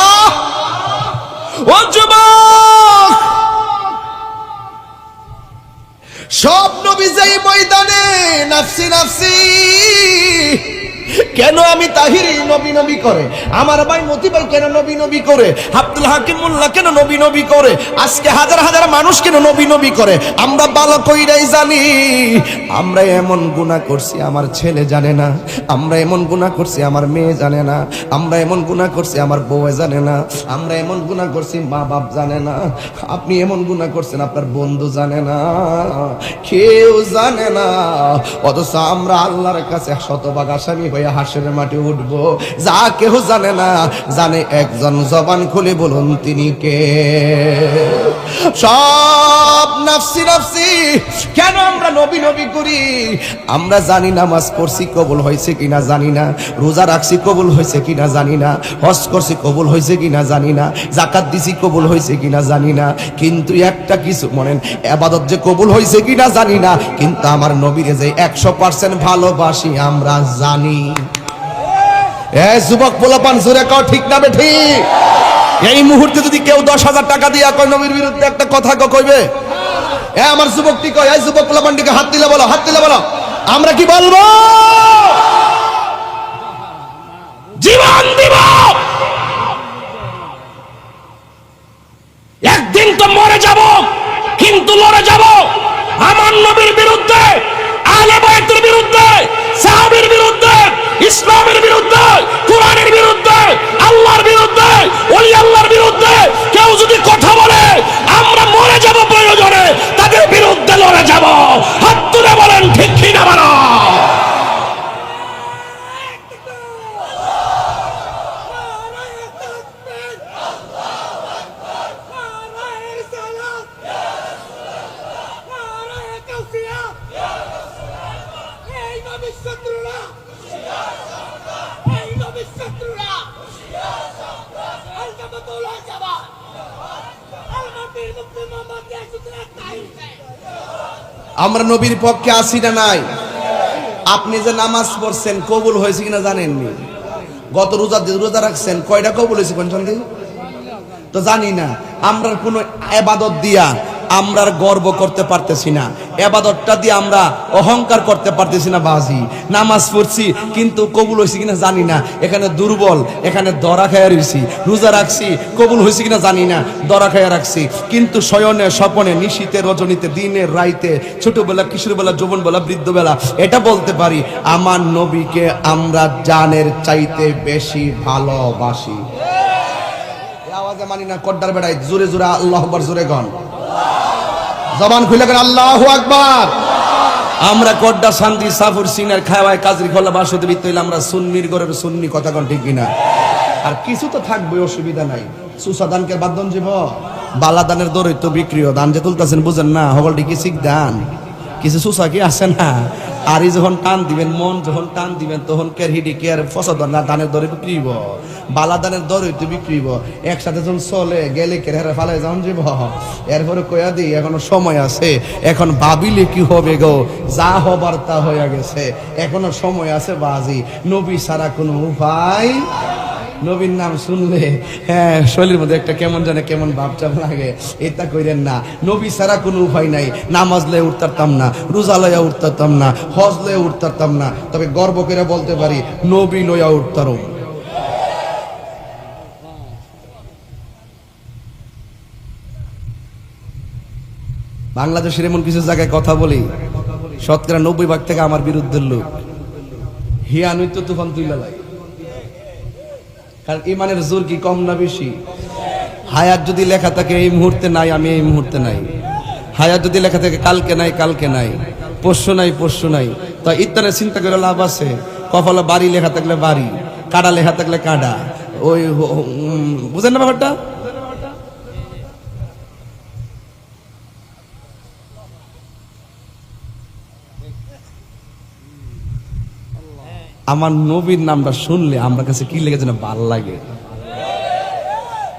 ও যুবক, সব নবী যাই ময়দানে নাফসি নাফসি। কেন আমি তাহিরি নবী নবী করে, আমার ভাই মতি ভাই কেন নবী নবী করে, আব্দুল হাকিম মোল্লা কেন নবী নবী করে, আজকে হাজার হাজার মানুষ কেন নবী নবী করে? আমরা ভালো কইরাই জানি আমরা এমন গুনাহ করছি আমার ছেলে জানে না, আমরা এমন গুনাহ করছি আমার মেয়ে জানে না, আমরা এমন গুনাহ করছি আমার বউ জানে না, আমরা এমন গুনাহ করছি মা বাপ জানে না, আপনি এমন গুনাহ করছেন আপনার বন্ধু জানে না, কেউ জানে না। অথচ আমরা আল্লাহর কাছে শতভাগ আসামি হয়ে হয়ে হাসরের মাঠে উঠবো, যা কেউ জানে না, জানে একজন, জবান খুলে বলুন তিনি কে? সব নাফসি নাফসি। কেন আমরা নবী নবী করি? আমরা জানি নামাজ পড়ছি কবুল হয়েছে কিনা জানি না, রোজা রাখছি কবুল হয়েছে কিনা জানি না, হজ করছি কবুল হয়েছে কিনা জানি না, যাকাত দিছি কবুল হয়েছে কিনা জানি না, কিন্তু একটা কিছু মনেন, ইবাদত যে কবুল হয়েছে কিনা জানি না, কিন্তু আমার নবীরে যে 100% ভালোবাসি আমরা জানি। এই যুবক পোলাপান জোরে কও ঠিক না বেঠিক? এই মুহূর্তে যদি কেউ 10,000 টাকা দিয়ে কয় নবীর বিরুদ্ধে একটা কথা কইবে, আমার যুবকটি কয়, এই যুবক পোলাপানটিকে হাত দিলে বলো, হাত দিলে বলো, আমরা কি বলবো? জীবন দিব, একদিন তো মরে যাব, কিন্তু লড়ে যাব আমার নবীর বিরুদ্ধে, আহলে বায়তের বিরুদ্ধে, সাহাবীর বিরুদ্ধে, ইসলামের বিরুদ্ধে, কোরআনের বিরুদ্ধে, আল্লাহর বিরুদ্ধে, ওলি আল্লাহর বিরুদ্ধে কেউ যদি কথা বলে আমরা মরে যাব, প্রয়োজনে তাদের বিরুদ্ধে লড়ে যাব। হাত তুলে বলেন ঠিক কি না বলো? আমরা নবীর পক্ষে আসি না নাই? আপনি যে নামাজ পড়ছেন কবুল হয়েছে কিনা জানেননি? গত রোজা রাখছেন, কয়টা কবুল হয়েছে কোনখান থেকে তো জানি না। আমরা কোনো ইবাদত দিয়া আমরা গর্ব করতে পারতেছি না, ইবাদতটা দিয়ে আমরা অহংকার করতে পারতেছি না। বাজি নামাজ পড়ছি কিন্তু কবুল হয়েছে কিনা জানি না, এখানে দুর্বল, এখানে দরা খায়া রয়েছি। রোজা রাখছি কবুল হয়েছে কিনা জানি না, দরা খায়া রাখছি। কিন্তু শয়নে স্বপনে, নিশীতে রজনীতে, দিনের রাইতে, ছোটবেলা, কিশোরবেলা, যৌবনবেলা, বৃদ্ধবেলা এটা বলতে পারি আমার নবীকে আমরা জানের চাইতে বেশি ভালোবাসি। আওয়াজে মানি না, কড্ডার বেড়াই জোরে জোরে আল্লাহু আকবার জোরে গন, জবান খুলে গেল আল্লাহু আকবার। আমরা কড্ডা শান্তি সাফর সিনার খাওয়ায় কাজরি খোলা বাসতে বিতইল, আমরা সুন্নির ঘরের সুন্নি, কথা কোন ঠিক কিনা? আর কিছু তো থাকবে, অসুবিধা নাই। সুসাদানকে বাদন জীব বালাদানের দরই তো বিক্রিও, দান যে তুলতেছেন বুঝেন না, হগলটি কি শিখ দান কিছু সুসা কি আছে না? আর যখন টান দিবেন, মন যখন টান দিবেন, তখন কের হিডি কেয়ার ফসদ না, দানের দরে বিক্রিব, বালাদানের দরে তো বিক্রিব। একসাথে যখন চলে গেলে কেরে ফালে যান যাব। এরপরে কয়া দিই এখনো সময় আছে, এখন ভাবিলে কি হবে গো, যা হবার তা হয়ে গেছে, এখনো সময় আছে। বাজি নবী ছাড়া কোনো উপায়, নবীর নাম শুনলে হ্যাঁ শরীরের মধ্যে একটা কেমন জানে কেমন ভাবচাপ লাগে। এটা কইরেন না, নবী ছাড়া কোনো উপায় নাই। নামাজ লয়ে উঠতারতাম না, রোজা লইয়া উঠতারতাম না, হজ লয়ে উঠতারতাম না, তবে গর্ব করে বলতে পারি নবী লইয়া উঠতারম। বাংলাদেশের এমন কিছু জায়গায় কথা বলি, শতকরা 90% থেকে আমার বিরুদ্ধের লোক, হিয়া নৈত্য তুফান তুইলা লাই। কারণ ইমানের জোর কি কম না বেশি? হায়াত যদি লেখা থাকে এই মুহূর্তে নাই, আমি এই মুহূর্তে নাই। হায়াত যদি লেখা থাকে কালকে নাই, কালকে নাই, পরশু নাই, পরশু নাই, তো ইত্যাদি চিন্তা করে লাভ আছে? কপালে বাড়ি লেখা থাকলে বাড়ি, কাডা লেখা থাকলে কাডা, ওই বুঝেন না ব্যাপারটা? আমার নবীর নামটা শুনলে আমার কাছে কি লেগে যেন ভাল লাগে।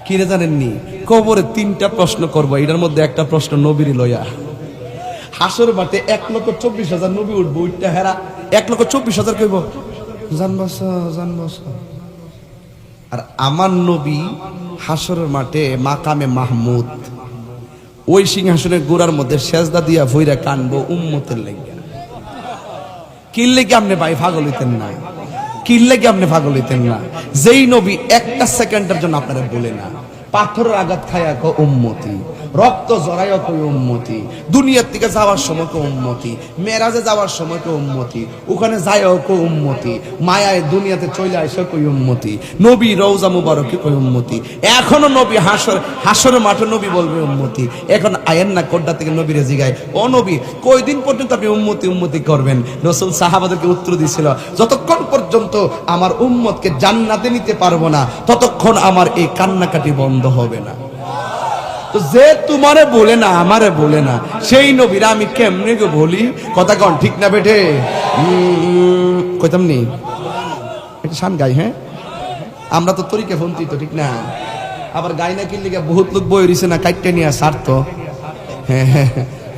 কি রে জানেননি? কবরে 3টা প্রশ্ন করবো, এটার মধ্যে একটা প্রশ্ন নবীর লইয়া। হাসর মাঠে 1,24,000 নবী উঠবো, উঠটা হেরা 1,24,000 কইব জানবস জানবস। আর আমার নবী হাসরের মাঠে মাকামে মাহমুদ, ওই সিংহাসনের গোড়ার মধ্যে সেজদা দিয়া ভইরা কানবো উম্মতের লাগিয়া। কিনলে কি আপনি ভাই পাগল হইতেন না? কিনলে কি আপনি পাগল হইতেন না? যেই নবী একটা সেকেন্ডের জন্য আপনারা বলে না, পাথরের আঘাত খায়া কো উম্মতি, রক্ত জড়াইয়া কই উম্মতি, দুনিয়ার থেকে যাওয়ার সময় কো উম্মতি, মেরাজে যাওয়ার সময় কো উম্মতি, ওখানে যায়ও কো উম্মতি, মায়ায় দুনিয়াতে চলে আসে কই উম্মতি, নবী রওজা মুবারকে কই উম্মতি, এখনো নবী হাসরের মাঠে নবী বলবে উম্মতি। এখন আয়েন না কোড্ডা থেকে নবীরে জিগায়, ও নবী কয়দিন পর্যন্ত আপনি উম্মতি উম্মতি করবেন? রাসূল সাহাবাদেরকে উত্তর দিয়েছিল, যতক্ষণ পর্যন্ত আমার উম্মতকে জান্নাতে নিতে পারবো না ততক্ষণ আমার এই কান্নাকাটি বন্ধ হবে না। তো যে তোমারে বলে না, আমারে বলে না, সেই নবীরা আমি কেমনে গো বলি? কথা কন ঠিক না বেটে? কইতাম নি একটা শান গাই। হ্যাঁ, আমরা তো তরিকে ফোনতি তো, ঠিক না? আবার গাই না কিনলে বহুত লোক বই রইছে না, কাইটটা নিয়ে স্বার্থ। হ্যাঁ হ্যাঁ,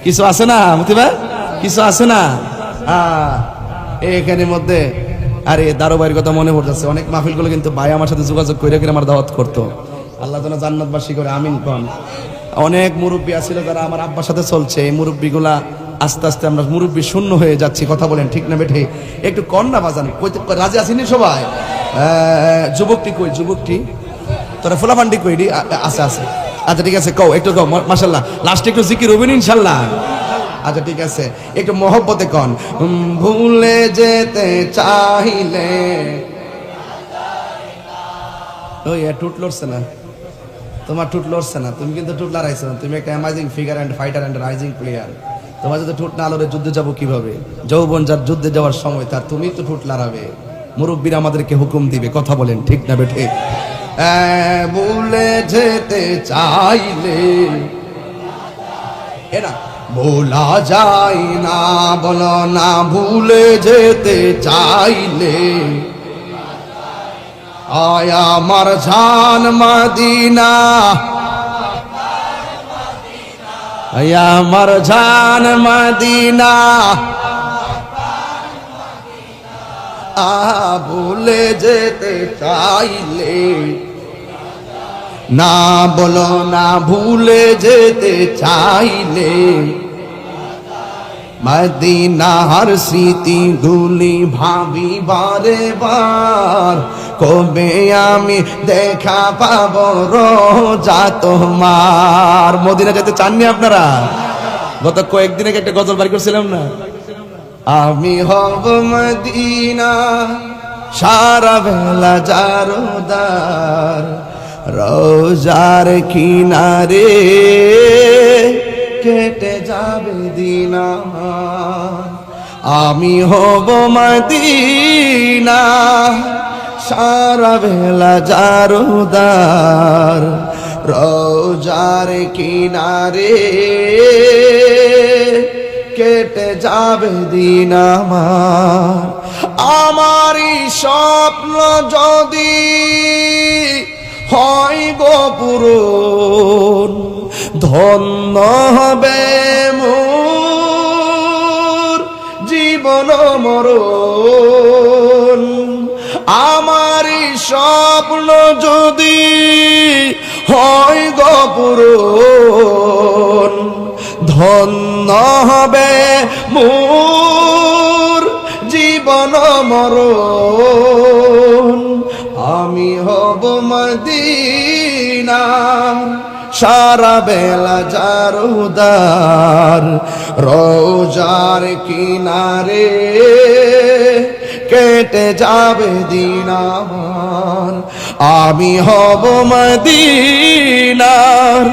কিছু আছে না মতিবা, কিছু আছে না এখানের মধ্যে। আরে দারোবাইয়ের কথা মনে পড়তেছে, অনেক মাহফিল গুলো কিন্তু ভাই আমার সাথে যোগাযোগ করে আমার দাওয়াত করতো। আল্লাহ যেন জান্নাতবাসী করে, আমিন কন। অনেক মুরব্বী আছিল যারা আমার আব্বার সাথে চলছে, এই মুরব্বীগুলা আস্তে আস্তে আমরা মুরব্বী শূন্য হয়ে যাচ্ছি। কথা বলেন ঠিক না বেঠে? একটু কন্যা বাজান, রাজি আসেনি সবাই? যুবকটি কই, যুবকটি তোরা ফুলাফান্ডি কইডি আছে আছে। আচ্ছা ঠিক আছে, কও একটু কও মাশাআল্লাহ, লাস্টে একটু জিকির হবেন ইনশাআল্লাহ। আচ্ছা ঠিক আছে, একটু মহব্বতে কন। ভুলে যেতে চাইলে, ওই টুট লড়ছে না তোমার, টুট লড়ছে না, তুমি কিন্তু টুট লড়াইছো না। তুমি একটা amazing figure and fighter and rising player. তোমার যদি টুট না লড়ে যুদ্ধে যাবো কিভাবে? যৌবন যার যুদ্ধে যাওয়ার সময় তার, তুমি তো টুট লড়াবে। মুরব্বীরা আমাদেরকে হুকুম দিবে। কথা বলেন ঠিক না বেঠে? ভুলে যেতে চাইলে এরা ভোলা যায় না, বলো না ভুলে যেতে চাইলে, আয় আমার জান মদিনা, আয় আমার জান মদিনা, ভুলে যেতে চাইলে, না বলো না ভুলে যেতে চাইলে, মদিনার স্মৃতিগুলি ভাবি বারে বার, কবে আমি দেখা পাবো রোজা তোমার। মদিনা যেতে চাননি আপনারা? গত কয়েকদিন আগে একটা গজল বাড়ি করছিলাম না, আমি হব মদিনা সারা বেলা জারদার, রোজার কিনারে কেটে যাবে দিন আমার। আমি হব মদিনা সারা বেলা জারদার, রোজার কিনারে কেটে যাবে দিন আমার। আমারই স্বপ্ন যদি হয় গো পূরণ, ধন্য হবে মোর জীবন মরণ। আমারই স্বপ্ন যদি হয় গো পূরণ, ধন্য হবে মোর জীবন মরণ। আমি হব মদিনা সারা বেলা জারদার, রোজার কিনারে কেটে যাবে দিন আমার। আমি হব মদিনার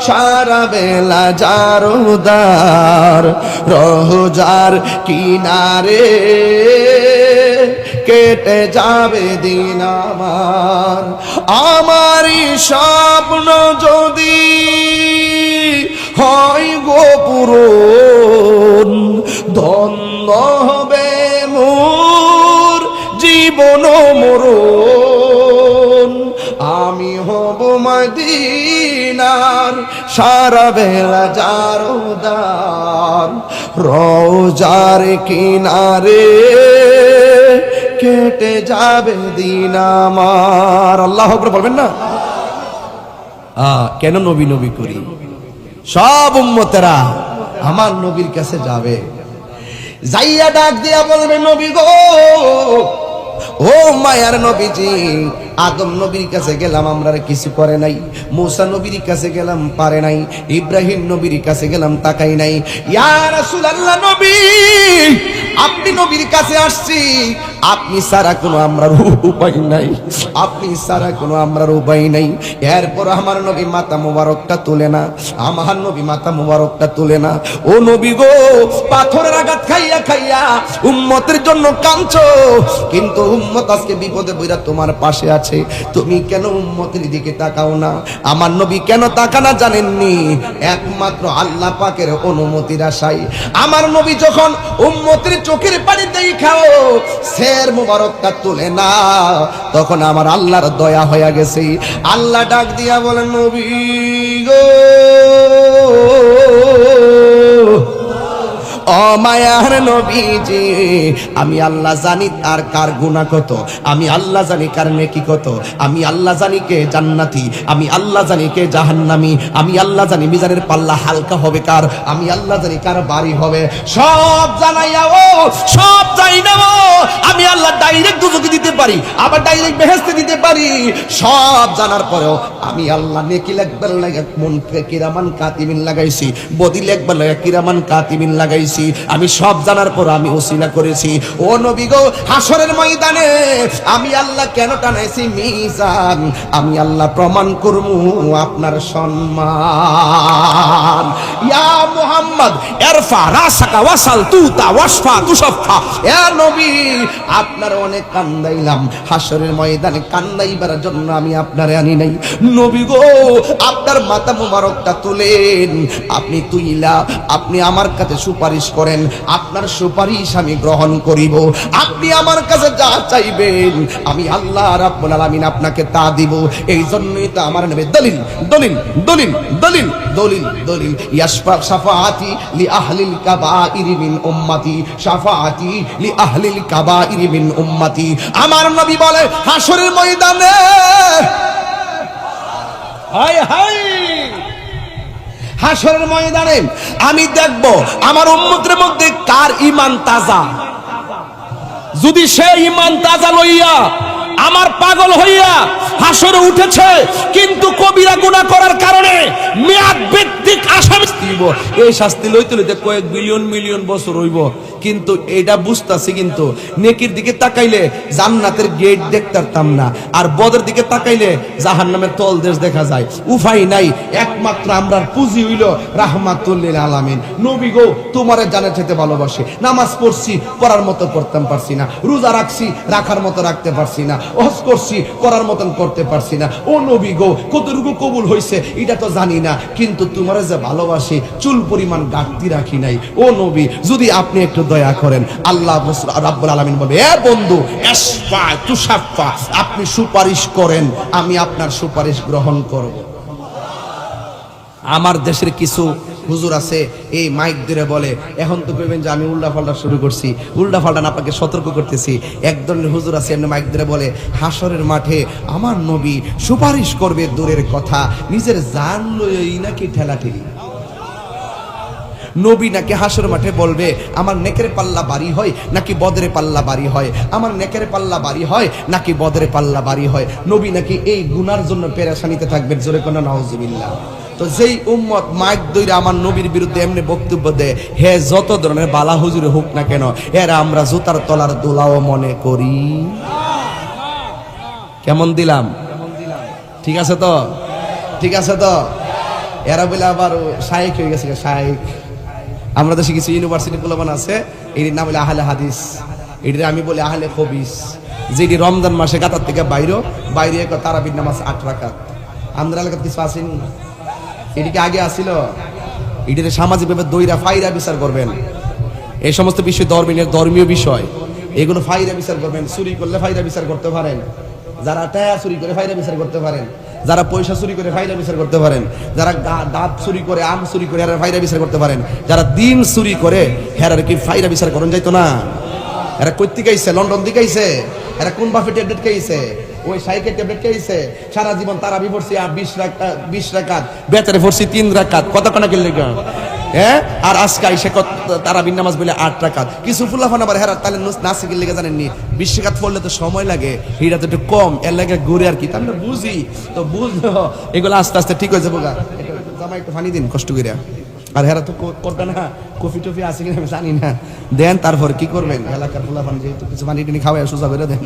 সারা বেলা জারদার, রোজার কিনারে কেটে যাবে দিন আমার। আমারই স্বপ্ন যদি হয় গো পূরণ, ধন্য হবে মোর জীবন মরণ। আমি হব মদিনার সারা বেলা জারদার, রোজার কিনারে কেটে যাবে দিন আমার। আল্লাহ আকবার বলবেন না? কেন নবী নবী করি? সব উম্মতেরা আমার নবীর কাছে যাবে, যাইয়া ডাক দিয়া বলবে, নবী গো, ও ও মায়ার নবীজি, আদম নবীর কাছে গেলাম, আমরা কিছু করে নাই। মূসা নবীর কাছে গেলাম, পারে নাই। ইব্রাহিম নবীর কাছে গেলাম, তাকাই নাই। ইয়া রাসূলুল্লাহ নবী, আপনি নবীর কাছে আসছি, আপনি ছাড়া কোনো আমরা উপায় নাই, আপনি ছাড়া কোনো আমরা উপায় নাই। এরপর আমার নবী মাথা মোবারকটা তুলে না, আমার নবী মাথা মোবারকটা তুলে না। ও নবী গো, পাথরের আঘাত খাইয়া খাইয়া উম্মতের জন্য কাঁদছো, কিন্তু উম্মত আজকে বিপদে পড়া তোমার পাশে আছে, তুমি কেন উম্মতের দিকে তাকাও না? আমার নবী কেন তাকানা জানেননি? একমাত্র আল্লাহ পাকের অনুমতির আশায়। আমার নবী যখন উম্মতের চোখের পানি দেখাও শের মোবারকটা তুলে না, তখন আমার আল্লাহর দয়া হয়ে গেছে। আল্লাহ ডাক দিয়া বলেন, নবী গো, ও মায়ার নবীজি, আমি আল্লাহ জানি তার কার গুনাহ কত, আমি আল্লাহ জানি কার নেকি কত, আমি আল্লাহ জানি কে জান্নাতি, আমি আল্লাহ জানি কে জাহান্নামী, আমি আল্লাহ জানি মিজানের পাল্লা হালকা হবে কার, আমি আল্লাহ জানি কার বাড়ি হবে। সব জানাইয়া ও সব চাই না, আমি আল্লাহ ডাইরেক্ট দুজকে দিতে পারি, আবার ডাইরেক্ট বেহেশতে দিতে পারি। সব জানার পরেও আমি আল্লাহ নেকি লিখবার লাগে মন কিরামান কাতিবিন লাগাইছি, বদি লিখবার লাগে কিরামান কাতিবিন লাগাইছি। আমি সব জানার পর আমি ওসিলা করেছি। ও নবী গো, হাসরের ময়দানে আমি আল্লাহ কেন টানাইছি মিজান, আমি আল্লাহ প্রমাণ করব আপনার সম্মান। ইয়া মুহাম্মদ ইরফা রাসাকা ওয়াসাল তুতা ওয়াশফা তুশফা। এ নবী, আপনার অনেক কান্দাইলাম, হাসরের ময়দানে কান্দাইবার জন্য আমি আপনারে আনি নাই। নবী গো, আপনার মাথা মোবারকটা তুলেন, আপনি তুইলা আপনি আমার কাছে সুপারিশ করেন, আপনার সুপারিশ আমি গ্রহণ করিব। আপনি আমার কাছে যা চাইবেন আমি আল্লাহ রাব্বুল আলামিন আপনাকে তা দিব। এই জন্যই তো আমার নবী দলিল দলিল দলিল দলিল দলিল দলিল ইয়াশফা শাফাআতি লি আহলিল কাবাইর মিন উম্মতি, শাফাআতি লি আহলিল কাবাইর মিন উম্মতি। আমার নবী বলে হাসরের ময়দানে হায় হায়, হাসরের ময়দানে আমি দেখব আমার উম্মতের মধ্যে কার ঈমান তাজা। যদি সে ঈমান তাজা লইয়া আমার পাগল হইয়া হাসরে উঠেছে, কিন্তু কবিরা গুনাহ করার কারণে মেয়াদ ভিত্তিক আসামি দিব, এই শাস্তি লইতে লইতে কয়েক বিলিয়ন মিলিয়ন বছর হইব, কিন্তু এটা বুঝতাছি, কিন্তু নেকির দিকে তাকাইলে জান্নাতের গেট দেখতাম না, আর বদের দিকে তাকাইলে জাহান্নামের তলদেশ দেখা যায়। উপায় নাই, একমাত্র আমরার পুঁজি হইল রাহমাতুল লিল আলামিন। নবী গো, তোমারে জানের চাইতে ভালোবাসি, নামাজ পড়ছি পড়ার মতো পড়তাম পারছি না, রোজা রাখছি রাখার মতো রাখতে পারছি না, হজ করছি করার মতন করতে পারছি না। ও নবী গো, কতটুকু কবুল হইছে এটা তো জানি না, কিন্তু তোমারে যে ভালোবাসি চুল পরিমাণ ঘাটতি রাখি নাই। ও নবী, যদি আপনি একটু দয়া করেন, আল্লাহ রাব্বুল আলামিন বলে, এ বন্ধু ইশফা তুশাফা, আপনি সুপারিশ করেন, আমি আপনার সুপারিশ গ্রহণ করব। আমার দেশের কিছু হুজুর আছে, এই মাইক ধরে বলে, এখন তো কইবেন যে আমি উল্টা পাল্টা শুরু করছি, উল্টা পাল্টা না, আপনাকে সতর্ক করতেছি। এক ধরনের হুজুর আছে এমনি মাইক ধরে বলে, হাসরের মাঠে আমার নবী সুপারিশ করবে দূরের কথা, নিজের জান লইই নাকি ঠেলাঠেলি। নবী নাকি হাসরের মাঠে বলবে, আমার নেকের পাল্লা বাড়ি হয় নাকি বদরে পাল্লা বাড়ি হয়, আমার নেকের পাল্লা বাড়ি হয় নাকি বদরে পাল্লা বাড়ি হয়। নবী নাকি এই গুনার জন্য পেরেশানিতে থাকবে, জোরে কোন নাউজুবিল্লাহ। তো যেই উম্মত মাইক দইরা আমার নবীর বিরুদ্ধে এমনি বক্তব্য দেয়, হে যত ধরনের বালা হুজুরে হোক না কেন, এরা আমরা জুতার তলার দোলাও মনে করি। কেমন দিলাম? ঠিক আছে তো? ঠিক আছে তো? এরা বলে আবার শায়েখ হয়ে গেছে, শায়েখ। আমরা দেশে কিছু ইউনিভার্সিটি পোলাপান আছে, এটির নাম বলে আহলে হাদিস, এটির আমি বলি আহলে হবিস, যেটি রমজান মাসে গাতার থেকে বাইরে তারাবির নামাজ 8 রাকাত। আমাদের এলাকার কিছু আসেনি, এটিকে আগে আসিল, এটিতে সামাজিকভাবে দইরা ফাইরা বিচার করবেন। এই সমস্ত বিষয় ধর্মীয় বিষয়, এগুলো ফাইরা বিচার করবেন। চুরি করলে ফাইরা বিচার করতে পারেন, যারা টাকা চুরি করে ফাইরা বিচার করতে পারেন, যারা পয়সা চুরি করে ফাইরা বিচার করতে পারেন, যারা দাঁত চুরি করে আম চুরি করে এরা ফাইরা বিচার করতে পারেন, যারা দিন চুরি করে হেরার কি ফাইরা বিচার করেন যাইতো না। এরা কই থেকে আইছে? লন্ডন থেকে আইছে। এরা কোন বাফে ট্যাবলেট খাইছে? ওই সাইকেল ট্যাবলেট খাইছে। সারা জীবন তারাবি পড়ছি 20 রাকাত, বেচারে পড়ছি 3 রাকাত। কতক্ষণ গেল হ্যাঁ আর আজকে আইসে তারাবির নামাজ বলে 8 রাকাত কিছু ফুলাফান আবার হেরা তাহলে নাসিকের লেগে জানেননি 20 রাকাত পড়লে তো সময় লাগে হিরা তো একটু কম এর লাগে ঘুরে আর কি তা আমরা বুঝি তো বুঝলো এগুলো আস্তে আস্তে ঠিক হয়ে যাবো গা জামাই একটু পানি দিন কষ্ট করে আর হেরা তো করবে না কফি টফি আছে কিনা আমি জানি না দেন তারপর কি করবেন এলাকার ফুলাফান যেহেতু কিছু পানি টানি খাওয়াই সোজা করে দেন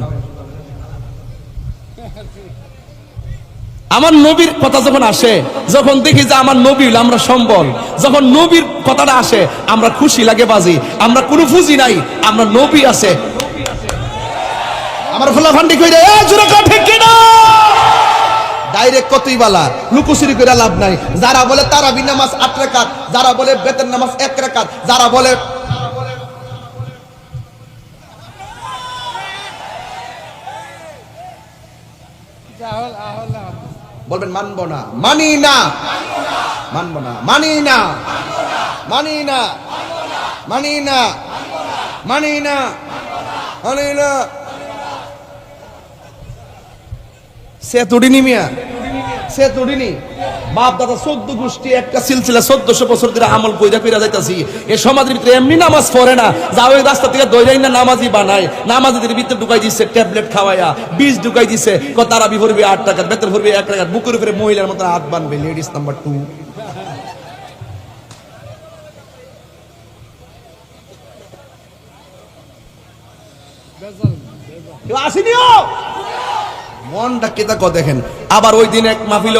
আমার নবীর কথা যখন আসে যখন দেখি যে আমার নবী হলো আমরা সম্বল যখন নবীর কথাটা আসে আমরা খুশি লাগে বাজি আমরা কোনো ফুজি নাই আমরা নবী আছে আমার ফুলাফান্ডি কইরা এ জোরে কথা ঠিক কি না ডাইরেক্ট কতই বালা লুকোচুরি করে লাভ নাই যারা বলে তারাবি নামাজ 8 রাকাত যারা বলে বেতন নামাজ 1 রাকাত যারা বলে বলবেন মানবো না মানি না মানবো না মানি না মানি না মানি না মানি না মানি না সে তুড়িনি মিয়া সে তুড়িনি বাপ দাদা 14 গোষ্ঠী একটা সিলসিলা 1400 বছর ধরে আমল কইরা কইরা যাইতাছি এই সমাজের ভিতরে এমনি নামাজ পড়ে না যাও ওই রাস্তা থেকে দইরাই না নামাজি বানায় নামাজিদের ভিতরে ঢুকাই দিচ্ছে ট্যাবলেট খাওয়ায়া বীজ ঢুকাই দিচ্ছে তারাবি ভরবে 8 টাকা বেতন ভরবে 1 টাকা বুকের উপরে মহিলার মতো হাত বানবে লেডিস নাম্বার 2 বেজাল আসিনিও মনটা কেতা ক দেখেন আবার ওই দিন এক মাহফিল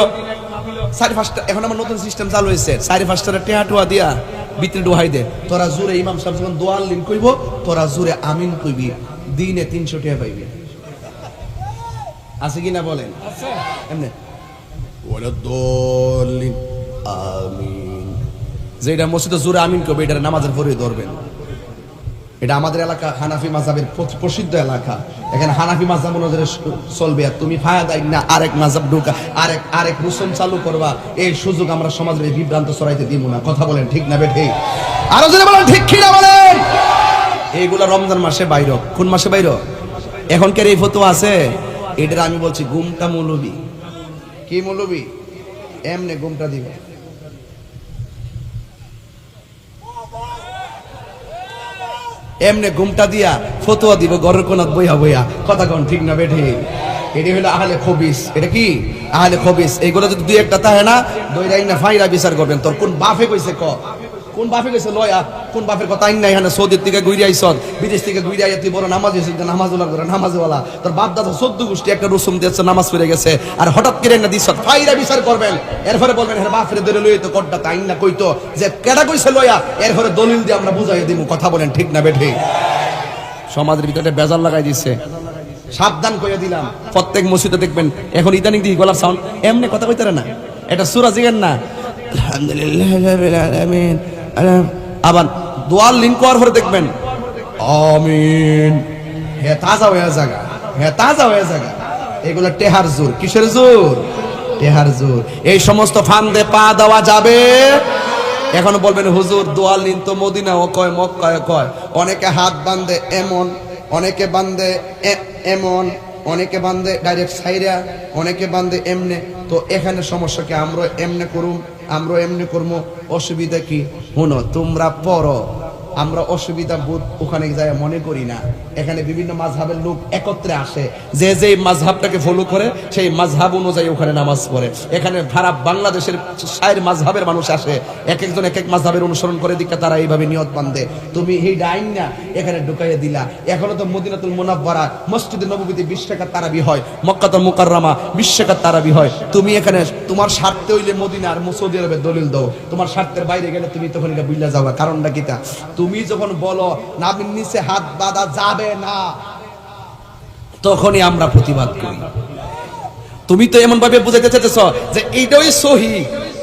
5:30 এখন আমার নতুন সিস্টেম চালু হয়েছে 5:30 টেহা টুয়া দিয়া ভিতরে ডুহাই দে তোরা জোরে ইমাম সাহেব যখন দোয়াল লিন কইব তোরা জোরে আমিন কইবি দিনে 300 টাকা পাইবি আছে কি না বলেন আছে এমনে ওয়ালা দলিন আমিন যেটা মসজিদে জোরে আমিন কইবে এটা নামাজের পরে ধরবেন এটা আমাদের এলাকা হানাফি মাযহাবের প্রসিদ্ধ এলাকা এখানে হানাফি মাযহাব অনুযায়ী চলবে আর তুমি ফায়দা না আরেক মাযহাব ঢোকা আরেক রুসুম চালু করবা এই সুযোগ আমরা সমাজের বিভ্রান্ত ছড়াইতে দিব না কথা বলেন ঠিক না বেঠি আরো যদি বলেন ঠিক কি না বলেন এইগুলা রমজান মাসে বাইরে কোন মাসে বাইরে এখন কে এই ফতোয়া আছে এটা আমি বলছি গুমটা মৌলবি কি মৌলবি এমনে গুমটা দিবে এমনে ঘুমটা দিয়া ফতোয়া দিব গরের কোনাত বইয়া বইয়া কথা কোন ঠিক না বেঠি এটি হলো আহলে খবিস এটা কি আহলে খবিস এইগুলো যদি দুই একটা থাকে না দইরাই না ফাইরা বিচার করবেন তোর কোন বাপে কইছে ক কোন বাপে কইছে লয়া কোন বাপের কথা আইন না এখানে সৌদির থেকে ঘুরে আইছ বিদেশ থেকে ঘুরে আইয়া তুই বড় নামাজ হইছিস নামাজওয়ালা করে নামাজওয়ালা তোর বাপ দাদা 14 গোষ্ঠী একটা রসুম দিয়েছে নামাজ পড়ে গেছে আর হঠাৎ করে না দিছ ফাইরা বিচার করবেন এরপরে বলবেন হ্যাঁ বাপরে ধরে লই তো কোডটা তাই না কইতো যে কেডা কইছে লয়া এরপরে দলিল দিয়ে আমরা বুঝাইয়া দিমু কথা বলেন ঠিক না বেঠি সমাজের ভিতরে বেজাল লাগাই দিছে সাবধান কইয়া দিলাম প্রত্যেক মসজিদে দেখবেন এখন ইদানিং দি গলার সাউন্ড এমনি কথা কইতারে না এটা সূরা জিগান না আলহামদুলিল্লাহ রাব্বিল আলামিন আবার দোয়াল লিংক করার পরে দেখবেন আমিন হে তাজা হয়ে জায়গা হে তাজা হয়ে জায়গা এগুলো টেহার জোর কিসের জোর টেহার জোর এই সমস্ত ফান্দে পা দেওয়া যাবে এখন বলবেন হুজুর দোয়াল লিন তো মদিনা ও কয় মক্কায় কয় অনেকে হাত বাঁধে এমন অনেকে বাঁধে এমন অনেকে বাঁধে ডাইরেক্ট সাইরা অনেকে বাঁধে এমনে তো এখানে সমস্যা কি আমরা এমনে করুম আমরা এমনি করবো অসুবিধা কি শুনো তোমরা পড়ো আমরা অসুবিধা বোধ ওখানে যায় মনে করি না এখানে বিভিন্ন মাযহাবের লোক একত্রে আসে যে যে মাযহাবটাকে ফলো করে সেই মাযহাব অনুযায়ী ওখানে নামাজ পড়ে এখানে সারা বাংলাদেশের 60 মাযহাবের মানুষ আসে এক একজন এক এক মাযহাবের অনুসরণ করে দিকে তারা এইভাবে নিয়ত বাঁধে তুমি এই ডাইন না এখানে ঢুকাইয়া দিলা এখনো তো মদিনাতুল মুনাওয়ারা মসজিদে নববীতে 20 টাকা তারাবি হয় মক্কাতুল মুকাররমা 20 টাকা তারাবি হয় তুমি এখানে তোমার স্বার্থে হইলে মদিনা আর সৌদি আরবে দলিল দাও তোমার স্বার্থের বাইরে গেলে তুমি তখন এটা বুঝলা যাও কারণটা কিটা তুমি যখন বলো নাবির নিচে হাত বাঁধা যাবে না তখনই আমরা প্রতিবাদ করি তুমি তো এমন ভাবে বুঝাইতে চাইতেছ যে এইটাই সহি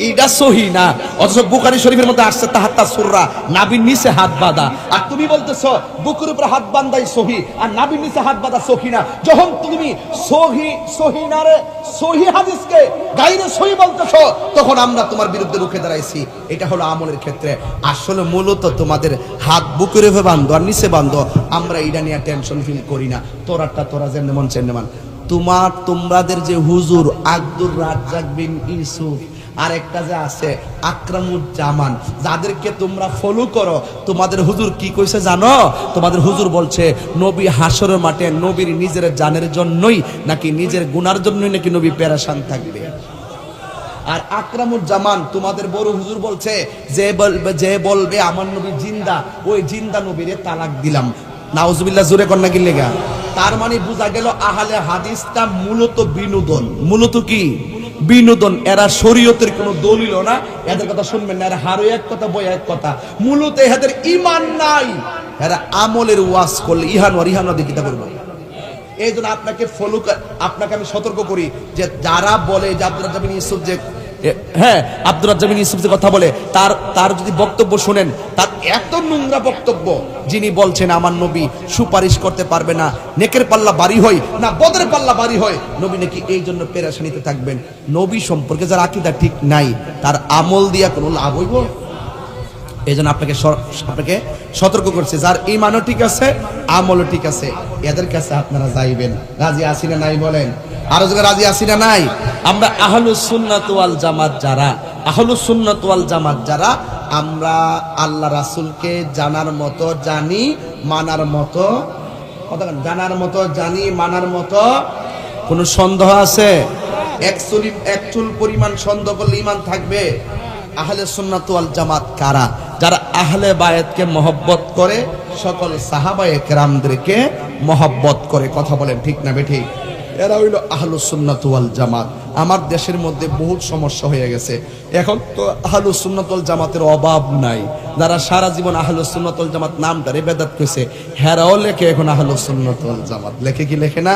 এইটা সহি না অথচ বুখারী শরীফের মধ্যে আসছে তাহাত্তা সূরা নাবির নিচে হাত বাঁধা আর তুমি বলতেছো বুকের উপর হাত বাঁধাই সহি আর নাবির নিচে হাত বাঁধা সহি না যখন তুমি সহি না রে সহি হাদিসকে গায়রে সহি বলতেছো তখন আমরা তোমার বিরুদ্ধে রুখে দাঁড়াইছি এটা হলো আমলের ক্ষেত্রে আসলে মূলত তোমাদের হাত বুকের উপরে বাঁধো আর নিচে বাঁধো আমরা এটা নিয়ে টেনশন ফিল করি না তোরা যেমন মন চেনে মান তোমাদের যে হুজুর আব্দুর রাজ্জাক বিন ইউসুফ আর একটা যে আছে আকরামুজ্জামান, যাদেরকে তোমরা ফলো করো, তোমাদের হুজুর কি কইছে জানো? তোমাদের হুজুর বলছে নবী হাসরের মাঠে নবীর নিজের জানের জন্যই নাকি নিজের গুনার জন্যই নাকি নবী পেরেশান থাকবে। আর আকরামুজ্জামান তোমাদের বড় হুজুর বলছে যে বলবে আমার নবী জিন্দা, ওই জিন্দা নবীরে তালাক দিলাম। নাউজুবিল্লাহ, জোরে কন্যা কি লেগা? তার মানে বোঝা গেল আহলে হাদিসটা মূলত বিনোদন। মূলত কি? বিনোদন। এরা শরীয়তের কোনো দলিল না, এদের কথা শুনবেন না। এরা হারো এক কথা, বই এক কথা। মূলত এদের ঈমান নাই। এরা আমলের ওয়াজ করলে ইহান ওয়ার ইহান ওয়ার দিকে করবে। এই জন্য আপনাকে আমি সতর্ক করি যে যারা বলে যে আব্দুর রাজ্জাক বিন ইউসুফ যে আব্দুর রাজ্জাক বিন ইউসুফ যে কথা বলে, তার যদি বক্তব্য শুনেন, তার এত নোংরা বক্তব্য। যিনি বলছেন আমার নবী সুপারিশ করতে পারবে না, নেকের পাল্লা ভারী হয় না বদের পাল্লা ভারী হয়, নবী নাকি এই জন্য পেরেশানিতে থাকবেন। নবী সম্পর্কে যার আকীদা ঠিক নাই, তার আমল দিয়া কোনো লাভ হইব? এই জন্য আপনাকে সতর্ক করছে, যার ঈমানও ঠিক আছে, আমলও ঠিক আছে, এদের কাছে আপনারা যাইবেন। রাজি আছি না নাই বলেন? আরো যারা রাজি আছি না নাই? আমরা আহলুস সুন্নাত ওয়াল জামাত যারা, আহলুস সুন্নাত ওয়াল জামাত যারা, আমরা আল্লাহ রাসূলকে জানার মতো জানি, মানার মতো, জানার মতো জানি, মানার মতো কোনো সন্দেহ আছে? এক চুল পরিমাণ সন্দেহ করলে ঈমান থাকবে? আহলে সুন্নাত ওয়াল জামাত কারা? যারা আহলে বায়াতকে মহব্বত করে, সকল সাহাবায়ে কেরামদেরকে মহব্বত করে। কথা বলেন ঠিক না বেঠিক? এরা হইল আহলুস সুন্নাত ওয়াল জামাত। আমার দেশের মধ্যে বহুত সমস্যা হয়ে গেছে, এখন তো আহলুস সুন্নাত ওয়াল জামাতের অভাব নাই। যারা সারা জীবন আহলুস সুন্নাত ওয়াল জামাত নামটারে বেদাত কইছে, হেরাও লেখে এখন আহলুস সুন্নাত ওয়াল জামাত। লেখে কি লেখে না?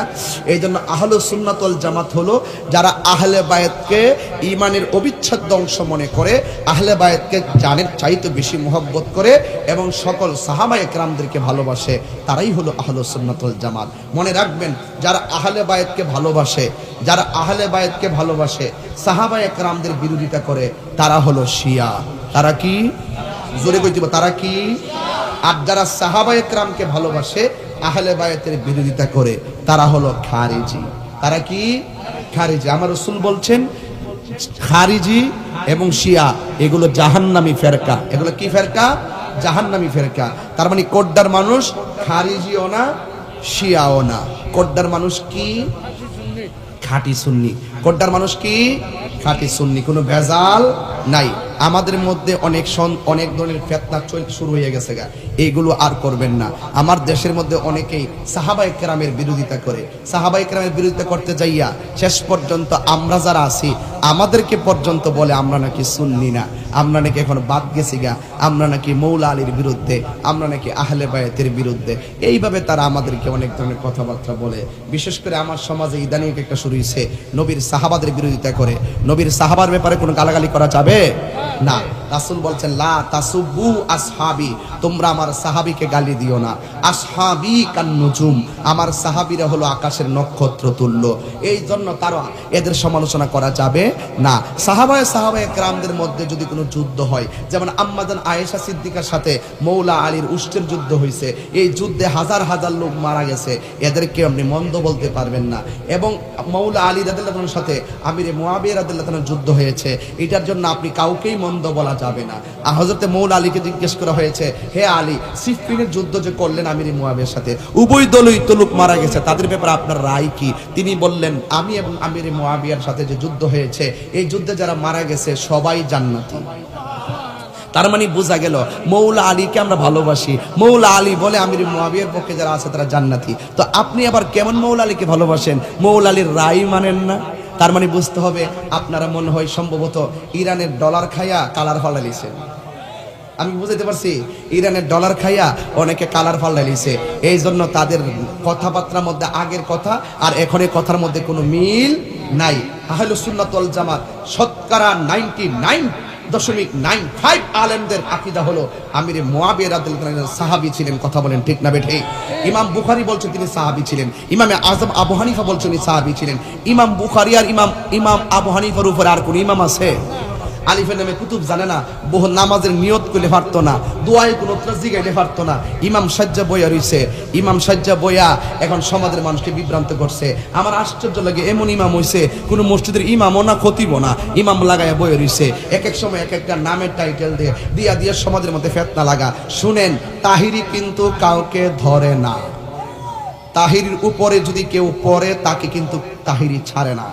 এই জন্য আহলুস সুন্নাত ওয়াল জামাত হলো যারা আহলে বায়াতকে ঈমানের অবিচ্ছেদ্য অংশ মনে করে, আহলে বায়াতকে জানের চাইতে বেশি মহব্বত করে এবং সকল সাহাবায়ে কেরামদেরকে ভালোবাসে, তারাই হলো আহলুস সুন্নাত ওয়াল জামাত। মনে রাখবেন, যারা আহলে বায়াতকে ভালোবাসে, যারা আহলে বায়াতকে ভালোবাসে, সাহাবায়ে কেরামদের বিরোধিতা করে, তারা হলো শিয়া। তারা কি? জোরে কই দিব, তারা কি? আর যারা সাহাবায়ে কেরামকে ভালোবাসে, আহলে বায়াতের বিরোধিতা করে, তারা হলো খারিজি। তারা কি? খারিজি। আমার রাসূল বলছেন খারিজি এবং শিয়া এগুলো জাহান্নামী ফেরকা। এগুলো কি ফেরকা? জাহান্নামী ফেরকা। তার মানে কোড্ডার মানুষ খারিজিও না, শিয়াও না। কোড্ডার মানুষ কি? খাঁটি সুন্নি। কোড্ডার মানুষ কি? খাঁটি সুন্নি, কোনো ভেজাল নাই। আমাদের মধ্যে অনেক ধরনের ফিতনা শুরু হয়ে গেছে গা, এইগুলো আর করবেন না। আমার দেশের মধ্যে অনেকেই সাহাবায়ে কেরামের বিরোধিতা করে, সাহাবায়ে কেরামের বিরোধিতা করতে যাইয়া শেষ পর্যন্ত আমরা যারা আছি আমাদেরকে পর্যন্ত বলে আমরা নাকি সুন্নি না, আমরা নাকি এখন বাদ গেছি গা, আমরা নাকি মৌলা আলীর বিরুদ্ধে, আমরা নাকি আহলে বায়াতের বিরুদ্ধে। এইভাবে তারা আমাদেরকে অনেক ধরনের কথাবার্তা বলে। বিশেষ করে আমার সমাজে ইদানিং একটা শুরু হয়েছে, নবীর সাহাবাদের বিরোধিতা করে। নবীর সাহাবার ব্যাপারে কোনো গালাগালি করা যাবে না। রাসূল বলছেন লা তাসুব্বু আসহাবি, তোমরা আমার সাহাবীকে গালি দিও না। আসহাবি কান নুজুম, আমার সাহাবীরা হলো আকাশের নক্ষত্র তুল্য। এই জন্য তারা এদের সমালোচনা করা যাবে না। সাহাবায়ে কেরামদের মধ্যে যদি কোনো যুদ্ধ হয়, যেমন আম্মাজান আয়েশা সিদ্দিকার সাথে মৌলা আলীর উষ্টের যুদ্ধ হয়েছে, এই যুদ্ধে হাজার হাজার লোক মারা গেছে, এদেরকে আপনি মন্দ বলতে পারবেন না। এবং মৌলা আলী রাদিয়াল্লাহু আনহুর সাথে আমিরে মুয়াবিয়া রাদিয়াল্লাহু আনহুর যুদ্ধ হয়েছে, এটার জন্য আপনি কাউকেই মন্দ বলা যাবে না। হযরতে মৌলা আলীকে জিজ্ঞেস করা হয়েছে, হে আলী, সিফফিনের যুদ্ধ যে করলেন আমিরে মুয়াবিয়ার সাথে, উভয় দলই তো লোক মারা গেছে, তাদের ব্যাপারে আপনার রায় কি? তিনি বললেন, আমি এবং আমিরে মুয়াবিয়ার সাথে যে যুদ্ধ হয়েছে, এই যুদ্ধে যারা মারা গেছে সবাই জান্নাতি। তার মানে বোঝা গেল মৌলা আলীকে আমরা ভালোবাসি, মৌলা আলী বলে আমির মুয়াবিয়ার পক্ষে যারা আছে তারা জান্নাতি। তো আপনি আবার কেমন মৌলা আলীকে ভালোবাসেন, মৌলা আলীর রায় মানেন না? তার মানে বুঝতে হবে আপনারা মনে হয় সম্ভবত ইরানের ডলার খাইয়া কালার ফালাইছেন। আমি বুঝাইতে পারছি, ইরানের ডলার খাইয়া অনেকে কালার ফালাইছে, এই জন্য তাদের কথাবার্তার মধ্যে আগের কথা আর এখনের কথার মধ্যে কোনো মিল নাই। আহলুস সুন্নাত ওয়াল জামাত শতকরা 99.95 আলেমদের আকীদা হলো আমিরে মুয়াবিয়া রাদিয়াল্লাহু আনহু সাহাবী ছিলেন। কথা বলেন ঠিক না বেঠিক? ইমাম বুখারী বলছেন তিনি সাহাবী ছিলেন, ইমামে আযম আবু হানিফা বলছেন তিনি সাহাবী ছিলেন। ইমাম বুখারী আর ইমাম আবু হানিফার উপর আর কোন ইমাম আছে? আলিফের নামে কুতুব জানে না, বহু নামাজের নিয়ত করলে পারতো না, দোয়ায় কোনো জিগাইলে পারতো না। ইমাম সাজ্জা বইয়া রইছে, ইমাম সাজ্জা বইয়া এখন সমাজের মানুষকে বিভ্রান্ত করছে। আমার আশ্চর্য লাগে, এমন ইমাম হইছে কোনো মসজিদের ইমামও না খতিবও না, ইমাম লাগাইয়া বইয়া রইছে। এক এক সময় এক একটা নামের টাইটেল দিয়া দিয়া সমাজের মধ্যে ফেতনা লাগা। শুনেন, তাহিরি কিন্তু কাউকে ধরে না। তাহিরির উপরে যদি কেউ পড়ে তাকে কিন্তু তাহিরি ছাড়ে না।